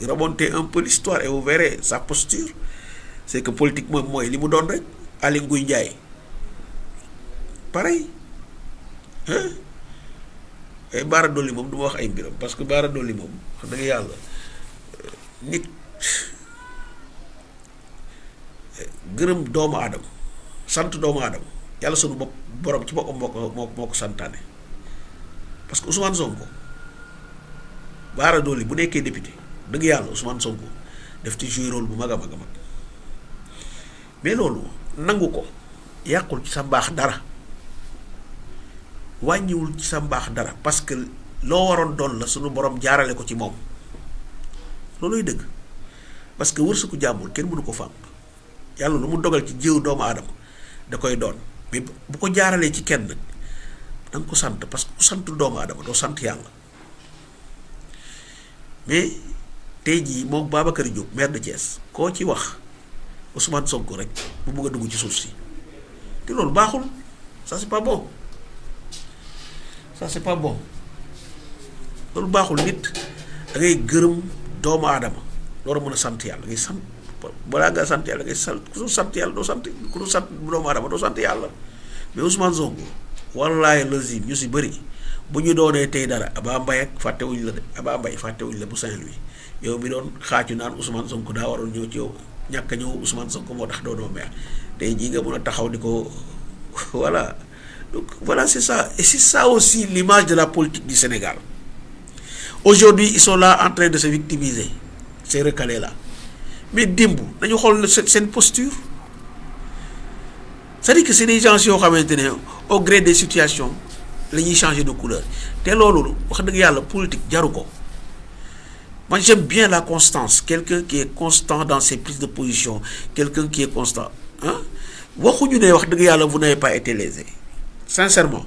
remontez un peu l'histoire et vous verrez sa posture c'est que politiquement mooy li mu doon rek Aly Ngouille Ndiaye pareil ay Bara Dolly moom du ma wax ay mbiram parce que Bara Dolly moom wax dëgg yàlla nit gërëm doomu aadama sant doomu aadama yàlla sunu bopp borom ci boppam moo ko santaane parce que Ousmane Sonko Bara Dolly bu nekkee député dëgg yàlla Ousmane Sonko def ci jouer rôle bu mag a mag a mag mais loolu nangu ko yàqul ci sa mbaax dara wàññiwul ci sa mbaax dara parce que loo waroon doon la sunu borom jaarale ko ci moom looluy dëgg parce que wërsëgu jàmbur kenn mënu ko fànq yàlla lu mu dogal ci jiw doomu aadama da koy doon mais bu ko jaaralee ci kenn nag da nga ko sant parce que ku santul doomu aadama doo sant yàlla mais tey jii moom Babacar Diop maire de Thiès koo ci wax Ousmane Sonko rek bu bëgg a dugg ci suuf si te loolu baaxul ça c'est pas bon ça c'est pas bon loolu baaxul nit da ngay gërëm doomu aadama loolu mën a sant yàlla ngay sant balaa nga sant yàlla ngay sant ku sant yàlla doo sant ku sant doomu aadama doo sant yàlla mais Ousmane Sonko wallaahi lazim ñu si bëri bu ñu doonee tey dara Aba Mbaye ak fàttewuñ la de Aba Mbaye fàttewuñ la bu Saint-Louis yow mi doon xaaju naan Ousmane Sonko daa waroon ñëw ci yow ñàkk a ñëw Ousmane Sonko moo tax doonoo maire tey jii nga mën a taxaw di ko voilà donc voilà c'est ça et c'est ça aussi l'image de la politique du Sénégal aujourd'hui ils sont là en train de se victimiser ces recalés là mais démb dañu xool seen posture c'est-à-dire que c'est des gens yoo xamante ne au gré des situations la ñuy changer de couleur te loolu wax dëgg yàlla politique jaru ko moi j'aime bien la constance quelqu'un qui est constant dans ses prises de position quelqu'un qui est constant waxuñu ne wax dëgg yàlla vous n'avez pas été lésé sincèrement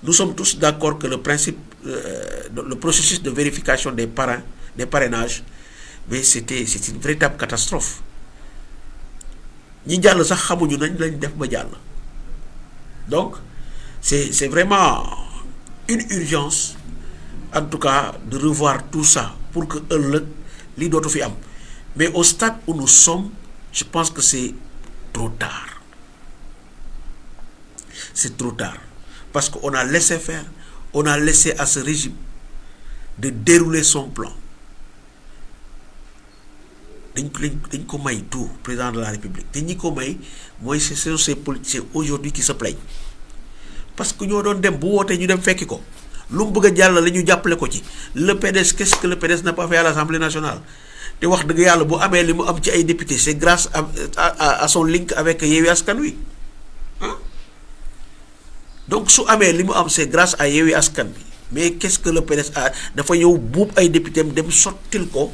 nous sommes tous d'accord que le processus de vérification des parrainages mais c'est une véritable catastrophe ñi jàll sax xamuñu nañ lañ def ba jàll donc c'est vraiment une urgence en tout cas de revoir tout ça pour que ëllëg lii dootu fi am mais au stade où nous sommes je pense que c'est trop tard parce qu'on a laissé faire on a laissé à ce régime de dérouler son plan dañ ko may tout président de la République te ñi ko may mooy ce sont ces politiciens aujourd'hui qui se plaignent parce que ñoo doon dem bu wootee ñu dem fekki ko lu mu bëgg a jàll la ñu jàppale ko ci le PDS qu'est-ce que le PDS n'a pas fait à l'Assemblée nationale te wax dëgg yàlla bu amee li mu am ci ay députés c'est grâce à son link avec Yewwi Askan Wi donc su amee li mu am c'est grâce à Yewwi Askan Wi mais qu'est-ce que le PDS a dafa ñëw buub ay députés am dem sottil ko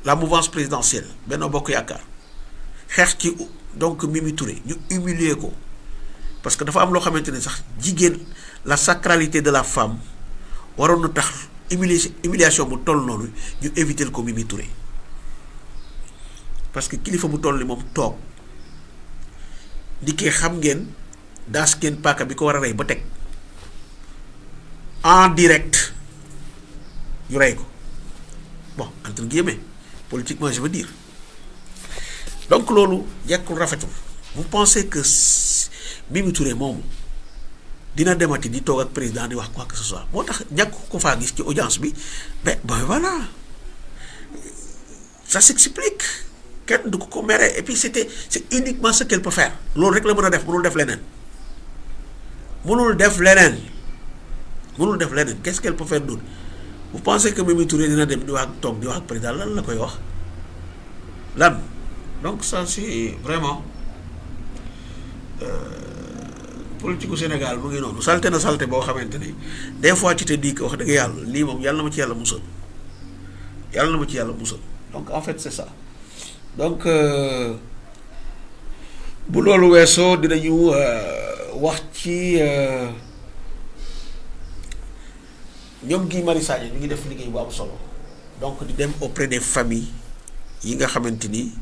la mouvance présidentielle Benno Bokk Yaakaar xeex ci donc Mimi Touré ñu humilier ko parce que dafa am loo xamante ne sax jigéen la sacralité de la femme waroon na tax humiliation bu toll noonu ñu éviter ko Mimi Touré parce que kilifa bu toll ni moom toog ndikkee xam ngeen daas ngeen paaka bi ko war a rey ba teg en direct ñu rey ko bon entre guillemets politiquement je veux dire donc loolu jekkul rafetul vous pensez que Mimi Touré moomu dina demati di toog ak président di wax quoi que ce soit moo tax ñàkk ko faa gis ci audience bi mais voilà ça s'explique kenn du ko mere et puis c'est uniquement ce qu'elle peut faire loolu rek la mën a def mënul def leneen qu'est-ce qu'elle peut faire d'autre vous pensez que Mimi Touré dina dem di wax toog di wax ak président lan la koy wax lan donc ça c'est vraiment politique au Sénégal mu ngi noonu salte na salte boo xamante ni des fois tu te dis que wax dëgg yàlla lii moom yàlla na ma ci yàlla musal donc en fait c'est ça donc bu loolu weesoo dinañu wax ci ñoom Guy Marius Sagna ñu ngi def liggéey bu am solo donc di dem auprès des familles yi nga xamante ni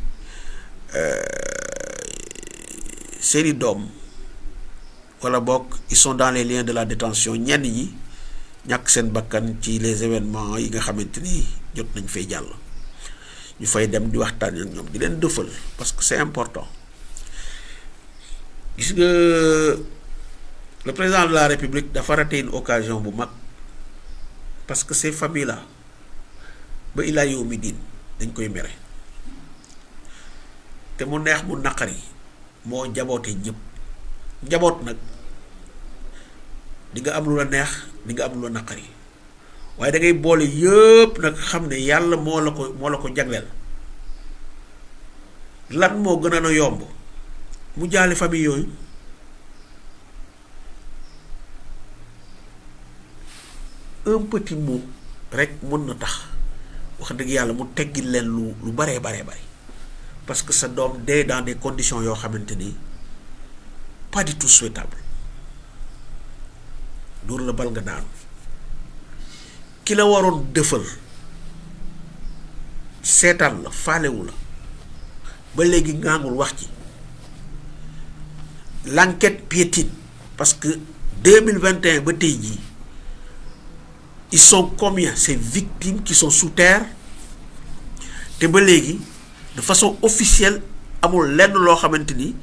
seeni doom wala bokk ils sont dans les liens de la détention ñenn ñi ñàkk seen bakkan ci les événements yi nga xamante ni jot nañ fay jàll ñu fay dem di waxtaan ak ñoom di leen dëfal parce que c'est important gis nga le président de la République dafa raté une occasion bu mag parce que ces familles là ba ilaa yow mi diin dañ koy mere te mu neex mu naqari moo jabootee ñëpp njaboot nag di nga am lu la neex di nga am lu la naqari waaye da ngay boole yëpp nag xam ne yàlla moo la ko jagleel lan moo gën a yomb mu jaale famille yooyu un petit mot rek mën na tax wax dëgg yàlla mu teggil leen lu baree bare parce que sa doom dee dans des conditions yoo xamante ni pas du tout souhaitable dóor la bal nga daanu ki la waroon dëfal seetaan la faalewu la ba léegi ngaangul wax ci l'enquête piétine parce que 2021 ba tey jii ils sont combien ces victimes qui sont sous terre te ba léegi de façon officielle amul lenn loo xamante ni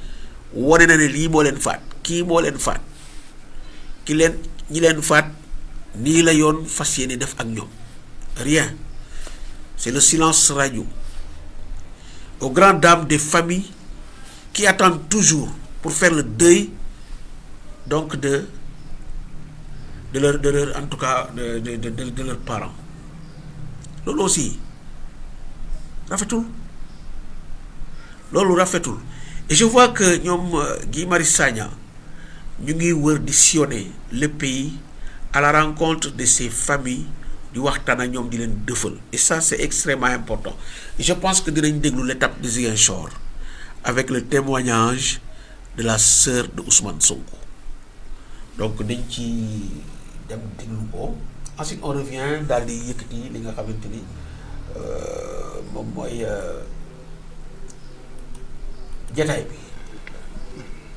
wane na ne lii moo leen faat kii moo leen faat ñi leen faat nii la yoon fas yéene def ak ñoom rien c'est le silence radio aux grandes dames des familles qui attendent toujours pour faire le deuil donc de leur en tout cas de leurs parents loolu aussi rafetul et je vois que ñoom Guy Marius Sagna ñu ngi wër di sillonner le pays à la rencontre de ces familles di waxtaan ak ñoom di leen dëfal et ça c'est extrêmement important et je pense que dinañ déglu l'étape de Ziguinchor avec le témoignage de la sœur de Ousmane Sonko donc dañ ci dem déglu ko ensuite on revient daal di yëkkati li nga xamante ni moom mooy jataay bi.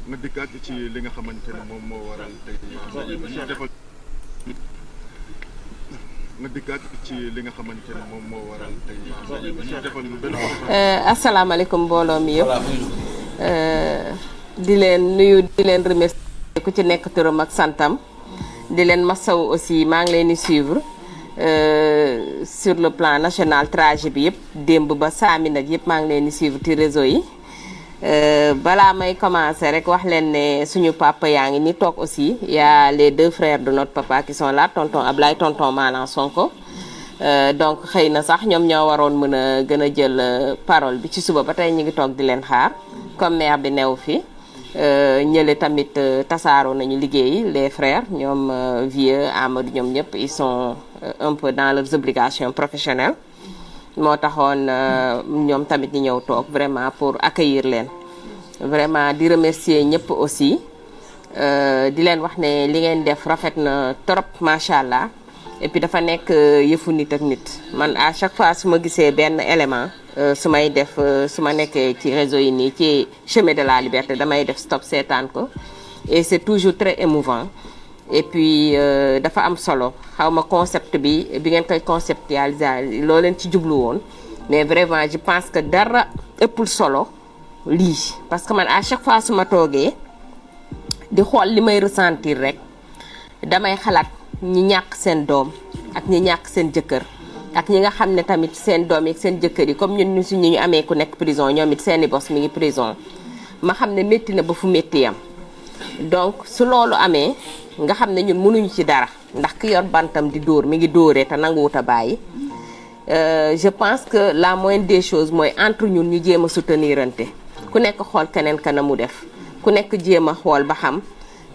nga dikkaat ci li nga xamante ne moom moo waral tey asalaamaaleykum mbooloo mi yëpp di leen nuyu di leen remercier ku ci nekk turam ak santam di leen masaw aussi maa ngi leen di suivre sur le plan national trajet bi yëpp démb ba saami nag yëpp maa ngi leen di suivre ci réseau yi balaa may commencer rek wax leen ne suñu papa yaa ngi ni toog aussi y a les deux frères de notre papa qui sont là tonton Ablaye tonton Malang Sonko donc xëy na sax ñoom ñoo waroon mën a gën a jël parole bi ci suba ba tey ñu ngi toog di leen xaar comme mère bi new fi ñële tamit tasaaroo nañu liggéey les frères ñoom vieux Amadou ñoom ñëpp ils sont un peu dans leurs obligations professionnelles moo taxoon ñoom tamit ñi ñëw toog vraiment pour accueillir leen vraiment di remercier ñëpp aussi di leen wax ne li ngeen def rafet na trop macha allah et puis dafa nekk yëfu nit ak nit man à chaque fois su ma gisee benn élément su may def su ma nekkee ci réseau yi nii ci chemin de la liberté damay def stop seetaan ko et c'est toujours très émouvant et puis dafa am solo xaw ma concept bi ngeen koy conceptualiser loo leen ci jublu woon mais vraiment je pense que dara ëppul solo lii parce que man à chaque fois su ma toogee di xool li may ressentir rek damay xalaat ñi ñàkk seen doom ak ñi ñàkk seen jëkkër ak ñi nga xam ne tamit seen doom yi ak seen jëkkër yi comme ñun suñu ñu amee ku nekk prison ñoom it seeni bos mi ngi prison ma xam ne métti na ba fu métti yam donc su loolu amee nga xam ne ñun mënuñu ci dara ndax ki yor bantam di dóor mi ngi dóoree te nanguwut a bàyyi je pense que la moindre des choses mooy entre ñun ñu jéem a soutenirante ku nekk xool keneen ka na mu def ku nekk jéem a xool ba xam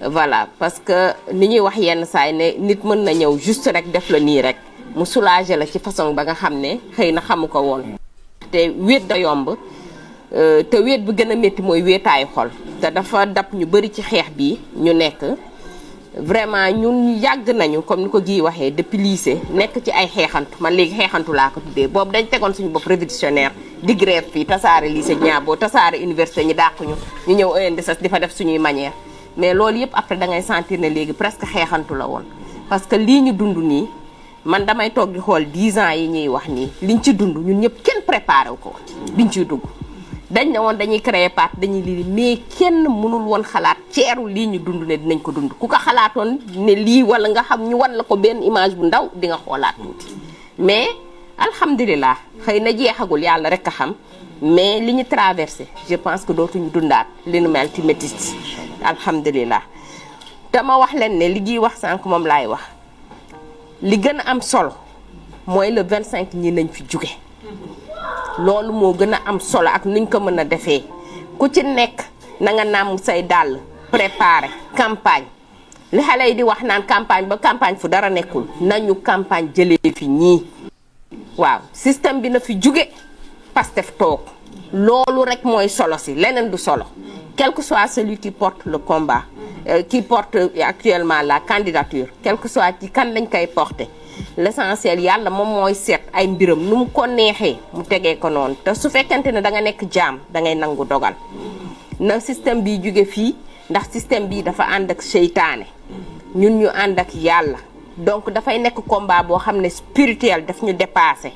voilà parce que ni ñuy wax yenn saay ne nit mën na ñëw juste rek def la nii rek mu soulager la ci façon ba nga xam ne xëy na xamu ko woon te wéet da yomb te wéet bi gën a métti mooy wéetaayu xol te dafa dab ñu bari ci xeex bi ñu nekk vraiment ñun yàgg nañu comme ni ko gii waxee depuis lycée nekk ci ay xeexantu man léegi xeexantu laa ko tuddee boobu dañ tegoon suñu bopp révolutionnaire di grève fii tasaare lycée Niabo tasaare université ñi dàquñu ñu ñëw ENDSS di fa def suñuy manière mais loolu yëpp après da ngay sentir ne léegi presque xeexantu la woon parce que lii ñu dund nii man damay toog di xool 10 ans yi ñuy wax nii liñ ci dund ñun ñëpp kenn préparé wu ko biñ ciy dugg dañ ne woon dañuy créer parti dañuy lii mais kenn mënul woon xalaat ceeru lii ñu dund ne dinañ ko dund ku ko xalaatoon ne lii wala nga xam ñu wan la ko benn image bu ndaw di nga xoolaat tuuti mais alhamdulilah xëy na jeexagul yàlla rek a xam mais li ñu traversé je pense que dootuñu dundaat li nu mel ci métit alhamdulilah. dama wax leen ne li ñuy wax sànq moom laay wax li gën a am solo mooy le 25 ñi nañ fi jóge loolu moo gën a am solo ak nuñ ko mën a defee ku ci nekk na nga naam say dàll préparer campagne li xale yi di wax naan campagne ba campagne fu dara nekkul nañu campagne jëlee fi ñii waaw système bi na fi jóge Pastef toog loolu rek mooy solo si leneen du solo quel que soit celui qui porte le combat qui porte actuellement la candidature quel que soit ci kan lañ koy porter l'essentiel yàlla moom mooy seet ay mbiram nu mu ko neexee mu tegee ko noonu te su fekkente ne da nga nekk jaam da ngay nangu dogal na système bi jóge fii ndax système bi dafa ànd ak seytaane ñun ñu ànd ak yàlla donc dafay nekk combat boo xam ne spirituel daf ñu dépassé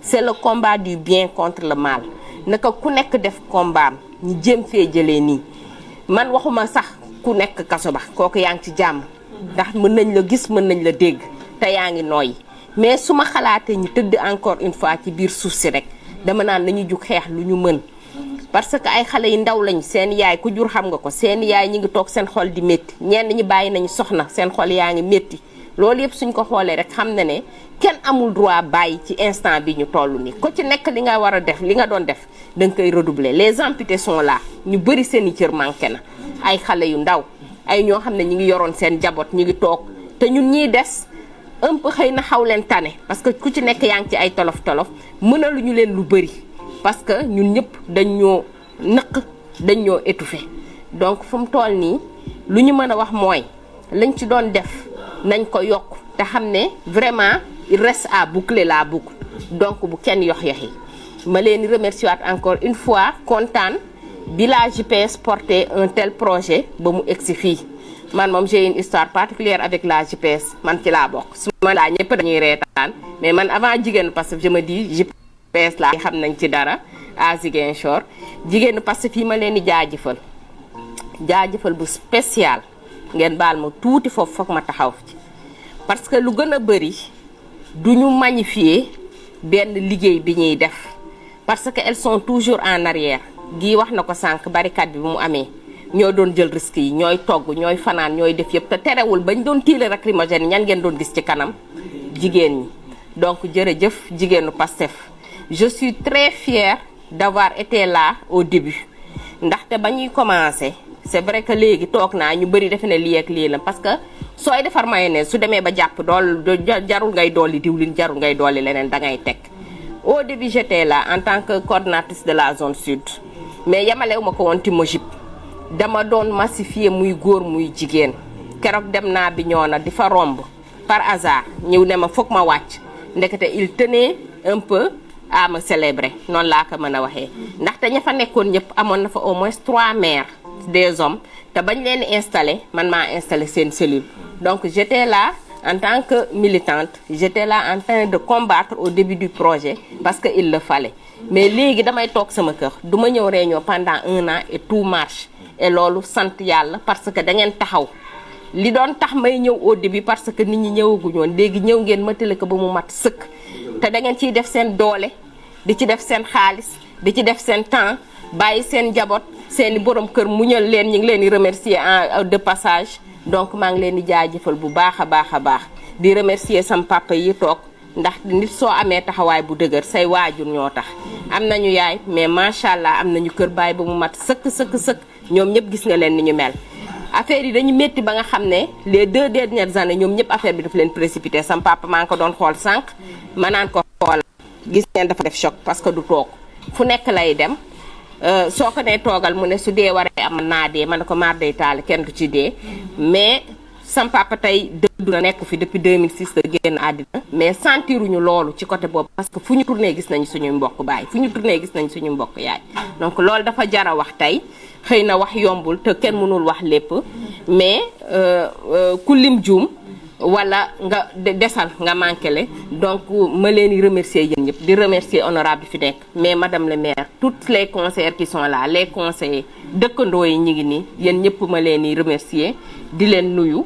c'est le combat du bien contre le mal naka ku nekk def combat ñu jëm fee jëlee nii man waxuma sax ku nekk kaso ba kooku yaa ngi ci jàmm ndax mën nañ la gis mën nañ la dégg te yaa ngi nooyi mais su ma xalaatee ñu tëdd encore une fois ci biir suuf si rek dama naan nañu jug xeex lu ñu mën parce que ay xale yu ndaw lañ seen yaay ku jur xam nga ko seen yaay ñi ngi toog seen xol di métti ñenn ñi bàyyi nañu soxna seen xol yaa ngi métti loolu yëpp suñ ko xoolee rek xam na ne kenn amul droit bàyyi ci instant bi ñu toll nii ko ci nekk li nga war a def li nga doon def da nga koy redoubler les amputés sont là ñu bëri seen i cër manqué na ay xale yu ndaw ay ñoo xam ne ñi ngi yoroon seen jaboot ñi ngi toog te ñun ñiy des un peu xëy na xaw leen tane parce que ku ci nekk yaa ngi ci ay tolof-tolof mënaluñu leen lu bëri parce que ñun ñëpp dañ ñoo nëq dañ ñoo étouffé donc fu mu toll nii lu ñu mën a wax mooy lañ ci doon def nañ ko yokk te xam ne vraiment il reste à boucler la boucle donc bu kenn yox-yoxi ma leen remercier waat encore une fois kontaan bi la JPS porté un tel projet ba mu egsi fii man moom j'ai une histoire particulière avec la JPS man ci laa bokk su ma laa ñëpp dañuy reetaan mais man avant jigéenu Pastef je me dis JPS laa xam nañ ci dara à Ziguinchor jigéenu Pastef fii ma leen di jaajëfal bu spécial ngeen baal ma tuuti foofu foog ma taxaw ci parce que lu gën a bëri du ñu magnifier benn liggéey bi ñuy def parce que elles sont toujours en arrière gii wax na ko sànq barricade bi bu mu amee ñoo doon jël risque yi ñooy togg ñooy fanaan ñooy def yëpp te terewul bañ doon tiile lacrymogène ñan ngeen doon gis ci kanam jigéen ñi donc jërëjëf jigéenu Pastef je suis très fière d'avoir été là au début ndaxte ba ñuy commencer c'est vrai que léegi toog naa ñu bëri defe ne lii ak lii la parce que sooy defar mayonnaise su demee ba jàpp jarul ngay dolli diwlin jarul ngay dolli leneen da ngay teg au début j'étais là en tant que coordinatrice de la zone sud mais yamalewu ma ko woon Timogip dama doon massifier muy góor muy jigéen keroog dem naa bi ñoo na di fa romb par hasard ñëw ne ma foog ma wàcc ndekete il tenait un peu à me célébrer noonu laa ko mën a waxee ndaxte ña fa nekkoon ñëpp amoon na fa au moins 3 maires des hommes te bañ leen installé man maa installé seen cellule donc j'étais là en tant que militante j'étais là en train de combattre au début du projet parce que il le fallait mais léegi damay toog sama kër du ma ñëw réunion pendant 1 an et tout marche et loolu sant yàlla parce que da ngeen taxaw li doon tax may ñëw au début parce que nit ñi ñëwaguñoon léegi ñëw ngeen matale ko ba mu mat sëkk te da ngeen ciy def seen doole di ci def seen xaalis di ci def seen temps bàyyi seen njaboot seeni borom kër muñal leen ñu ngi leen di remercier de passage donc maa ngi leen di jaajëfal bu baax a baax a baax di remercier sam papa yi toog ndax nit soo amee taxawaay bu dëgër say waajur ñoo tax am nañu yaay mais macha allah am nañu kër baay ba mu mat sëkk ñoom ñëpp gis nga leen ni ñu mel affaire yi dañu métti ba nga xam ne les 2 dernières années ñoom ñëpp affaire bi daf leen précipité sam papa maa ngi ko doon xool sànq ma naan ko xool gis ngeen dafa def choc parce que du toog fu nekk lay dem soo ko nee toogal mu ne su dee waree am naa dee ma ne ko maar day taal kenn du ci dee mais sam papa tey dëddu na nekk fi depuis 2006 la génn àddina mais sentiruñu loolu ci côté boobu parce que fu ñu tourné gis nañu suñuy mbokk baay fu ñu tourné gis nañu suñu mbokk yaay donc loolu dafa jara wax tey xëy na wax yombul te kenn mënul wax lépp mais ku lim juum wala nga desal nga manqué le donc ma leen di remercier yéen ñëpp di remercier honorable fi nekk mais madame le maire toutes les conseillères qui sont là les conseillers dëkkandoo yi ñu ngi nii yéen ñëpp ma leen di remercier di leen nuyu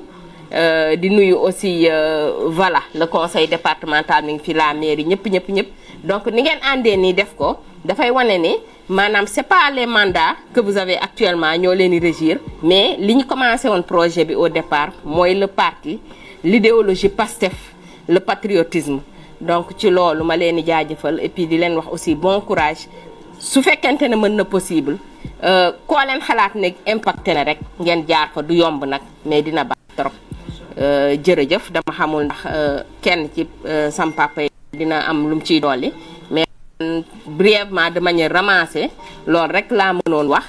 di nuyu aussi voilà le conseil départemental mi ngi fi la mairie ñëpp donc ni ngeen àndee nii def ko dafay wane ne maanaam c'est pas les mandats que vous avez actuellement ñoo leen di régir mais li ñu commencé woon projet bi au départ mooy le parti l'idéologie PASTEF le patriotisme donc ci loolu ma leen di jaajëfal et puis di leen wax aussi bon courage su fekkente ne mën na possible koo leen xalaat ne impacté na rek ngeen jaar fa du yomb nag mais dina baax trop jërëjëf dama xamul ndax kenn ci sam papa yi dina am lu mu ciy dolli mais brièvement de manière ramassée loolu rek laa mënoon wax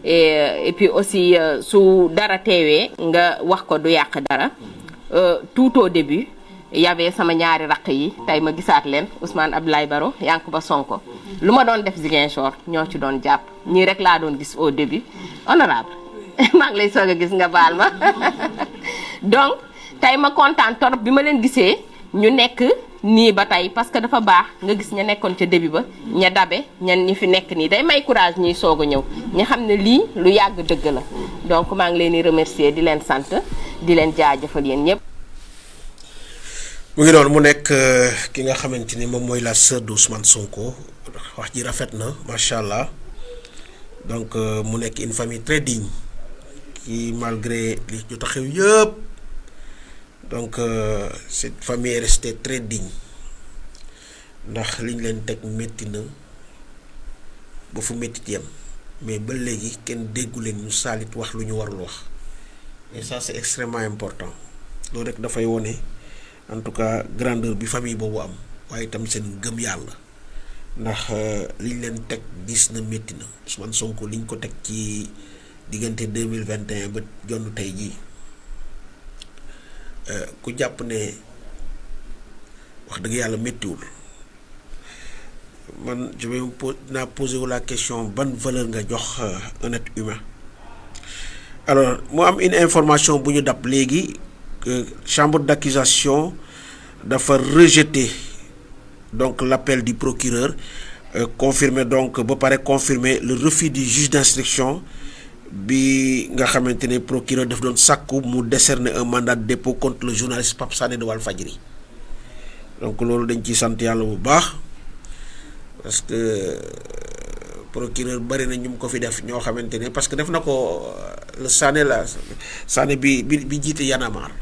et puis aussi su dara teewee nga wax ko du yàq dara tout au début y avait sama ñaari raq yi tey ma gisaat leen Ousmane Abdoulaye Baro Yankuba Sonko lu ma doon def Ziguinchor ñoo ci doon jàpp ñii rek laa doon gis au début honorable maa ngi lay soog a gis nga baal ma donc tey ma kontaan torop bi ma leen gisee ñu nekk nii ba tey parce que dafa baax nga gis ña nekkoon ca début ba ña dabe ñan ñi fi nekk nii day may courage ñuy soog a ñëw ñu xam ne lii lu yàgg dëgg la donc maa ngi leen di remercier di leen sant di leen jaajëfal yéen ñëpp. mu ngi doon mu nekk ki nga xamante ni moom mooy la sœur d'Ousmane Sonko wax ji rafet na macha allah donc mu nekk une famille très digne qui malgré li jot a xew yëpp donc cette famille est restée très digne ndax liñ leen teg métti na ba fu métti yem mais ba léegi kenn déggu leen ñu saalit wax lu ñu warul wax et ça c'est extrêmement important loolu rek dafay wone en tout cas grandeur bi famille boobu am waaye itam seen gëm yàlla ndax liñ leen teg gis na métti na Ousmane Sonko liñ ko teg ci diggante 2021 ba jonn tey jii ku jàpp ne wax dëgg yàlla méttiwul man je vais naa poser la question ban valeur nga jox un être humain. Alors mu am une information bu ñu dab léegi chambre d'accusation dafa rejeter donc l'appel du procureur confirmer donc ba pare confirmer le refus du juge d'instruction bi nga xamante ne procureur daf doon sàkku mu décerner un mandat de dépôt contre le journaliste Pape Sané de Walfadjri donc loolu dañ ciy sant yàlla bu baax parce que procureur bari na ñu ko fi def ñoo xamante ne parce que def na ko le Sané la Sané bi jiite Y'en a marre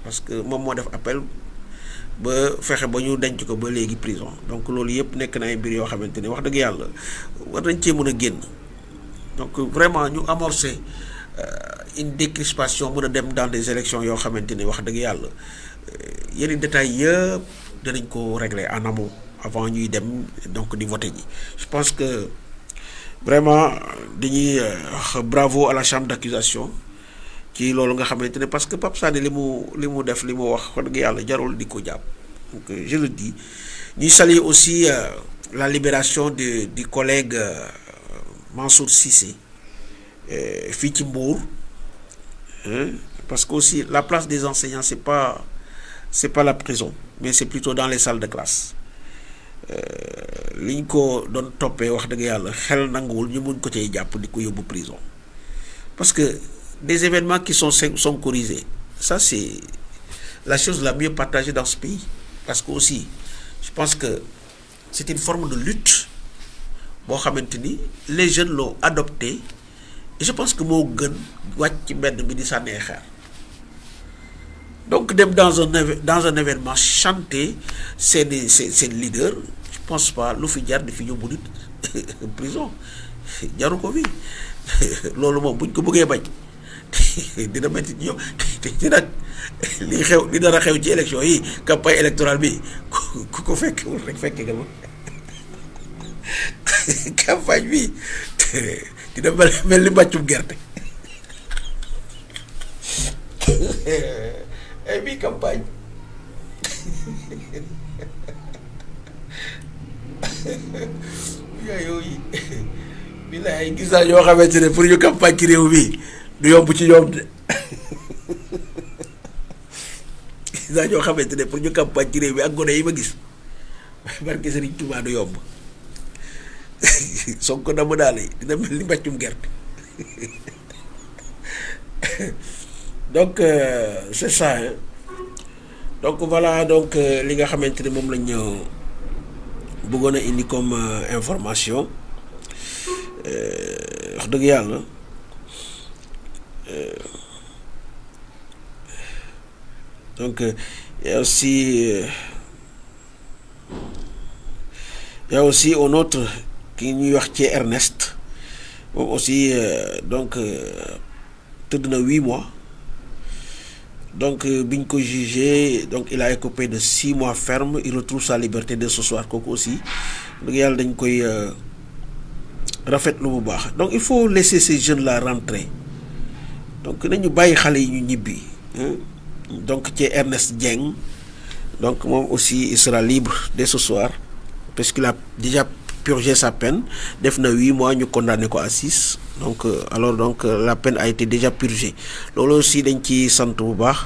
parce que moom moo def appel ba fexe ba ñu denc ko ba léegi prison donc loolu yëpp nekk na ay mbir yoo xamante ne wax dëgg yàlla war nañ cee mën a génn donc vraiment ñu amorcer une décrispation mën a dem dans des élections yoo xamante ne wax dëgg yàlla yenn détails yëpp danañ ko régler en amont avant ñuy dem donc di voter ji je pense que vraiment dañuy bravo à la chambre d'accusation ci loolu nga xamante ne parce que Pape Sané li mu def li mu wax wax dëgg yàlla jarul di ko jàpp donc je le dis ñuy saluer aussi la libération du collègue Mansour Cissé fii ci Mbour parce que aussi la place des enseignants c'est pas la prison mais c'est plutôt dans les salles de classe liñ ko doon toppee wax dëgg yàlla xel nanguwul ñu mun ko cay jàpp di ko yóbbu prison parce que des événements qui sont sonkorisés ça c'est la chose la mieux partagée dans ce pays parce que aussi je pense que c'est une forme de lutte boo xamante ni les jeunes l'ont adopté et je pense que moo gën wàcc ci mbedd bi di sànnee xeer donc dem dans un événement chanter seen leader je pense pas lu fi jar di fi yóbbu nit prison jaru ko fi loolu moom buñ ko bëggee bañ dina métti ñoom te nag li dara xew ci élection yi campagne électorale bi ku ko fekkewul rek fekke nga ma campagne bi dina mel ni mbàccum gerte ay bi campagne yooyu bilaay gis naa ñoo xamante ne pour ñu campagne ci réew mi du yomb ci ñoom de gis naa ñoo xamante ne pour ñu campagne ci réew mi ak gone yi ma gis barke Serigne Touba du yomb Sonko dama daal dina mel ni mbàccum gerte donc c'est ça hein. Donc voilà donc li nga xamante ne moom lañ bëggoon a indi comme information wax dëgg yàlla donc il y a aussi un autre ki ñuy wax ci Ernest moom aussi donc tëdd na 8 mois donc biñ ko jugé donc il a écopé de 6 mois ferme, il retrouve sa liberté dès ce soir kooku aussi dëgg yàlla dañ koy rafetlu bu baax. Donc il faut laisser ces jeunes là rentrer donc nañu bàyyi xale yi ñu ñibbi donc ci Ernest Dieng donc moom aussi il sera libre dès ce soir parce qu'il a déjà purgé sa peine, def na 8 mois ñu condamné ko à 6 donc alors donc la peine a été déjà purgée loolu aussi dañ ci sant bu baax.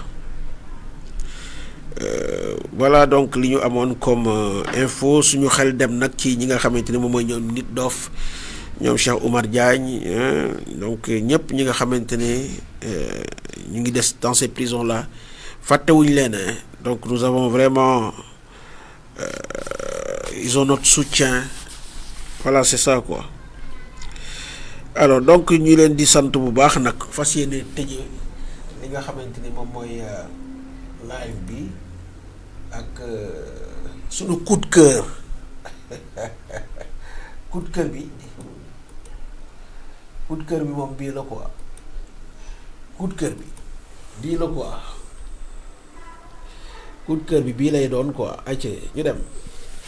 Voilà donc li ñu amoon comme info suñu xel dem nag ci ñi nga xamante ne moom mooy ñoom Nit Dof ñoom Cheikh Oumar Diagne donc ñëpp ñi nga xamante ne ñu ngi des dans ces prisons là fàttewuñu leen donc nous avons vraiment ils ont notre soutien. Voilà, c'est ça quoi. Alors donc ñu leen di sant bu baax nag fas yéene tëjee li nga xamante ni moom mooy live bi ak sunu coup de cœur coup de cœur bi moom bii la quoi coup de cœur bi bii la quoi coup de cœur bi bii lay doon quoi ayca ñu dem.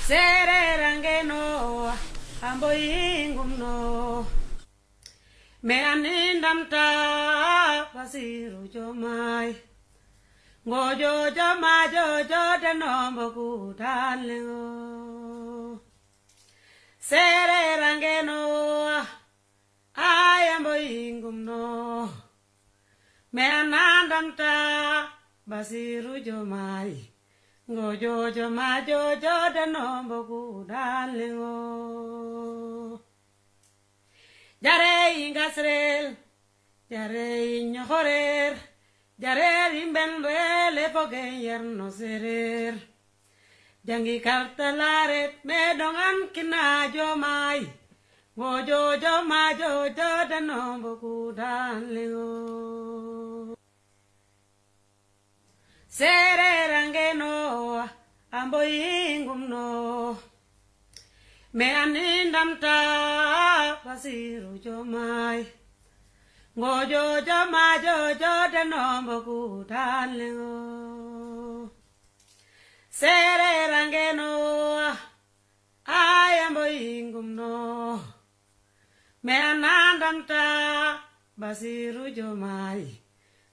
Sererangeno ambo yingumno me anindamta Basiru Diomaye ngojo joma jojo denombo kutanlengo sererangeno ayambo yingumno me anindamta Basiru Diomaye ngojo joma jojo denombo kutanlengo jare ingasrel jare nyohorer jare imbenbele pogen yerno serer jangi kartalaret medongan kina Diomaye ngojo joma jojo denombo kutanlengo sererangeno ambo yingumno me anindamta Basiru Diomaye ngojo joma jojo denombo kutanlengo sererangeno ayambo yingumno me anindamta Basiru Diomaye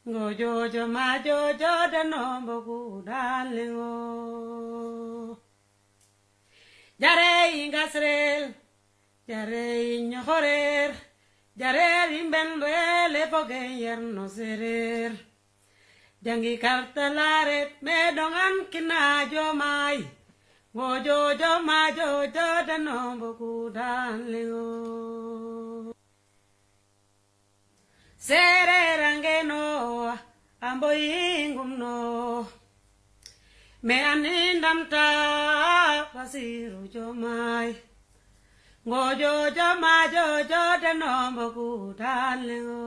ngojo joma jojo denombo kutanlengo jare ingasrel jare nyohorer jare imbenbele pogen yerno serer jangi kartalaret medongan kina Diomaye ngojo joma jojo denombo kutanlengo sererangeno ambo yingumno me anindamta Basiru Diomaye ngojo joma jojo denombo kutanlengo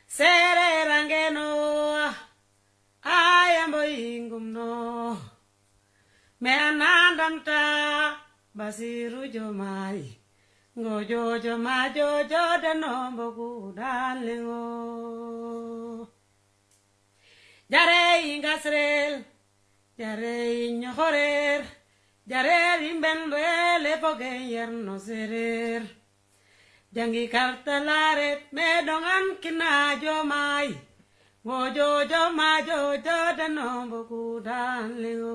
sererangeno ayambo yingumno me anindamta Basiru Diomaye ngojo joma jojo denombo kutanlengo jare ingasrel jare nyohorer jare imbenbele pogen yerno serer jangi kartalaret medongan kina Diomaye ngojo joma jojo denombo kutanlengo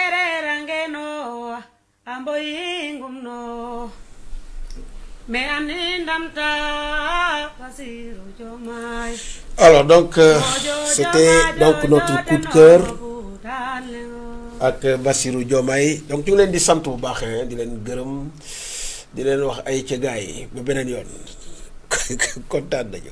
sererangeno ambo yingumno me anindamta Basiru Diomaye. Alors donc c'était donc notre coup de cœur ak Basiru Diomaye donc ñu ngi leen di sant bu baax di leen gërëm di leen wax ay ca gaay ba beneen yoon kontaan nañu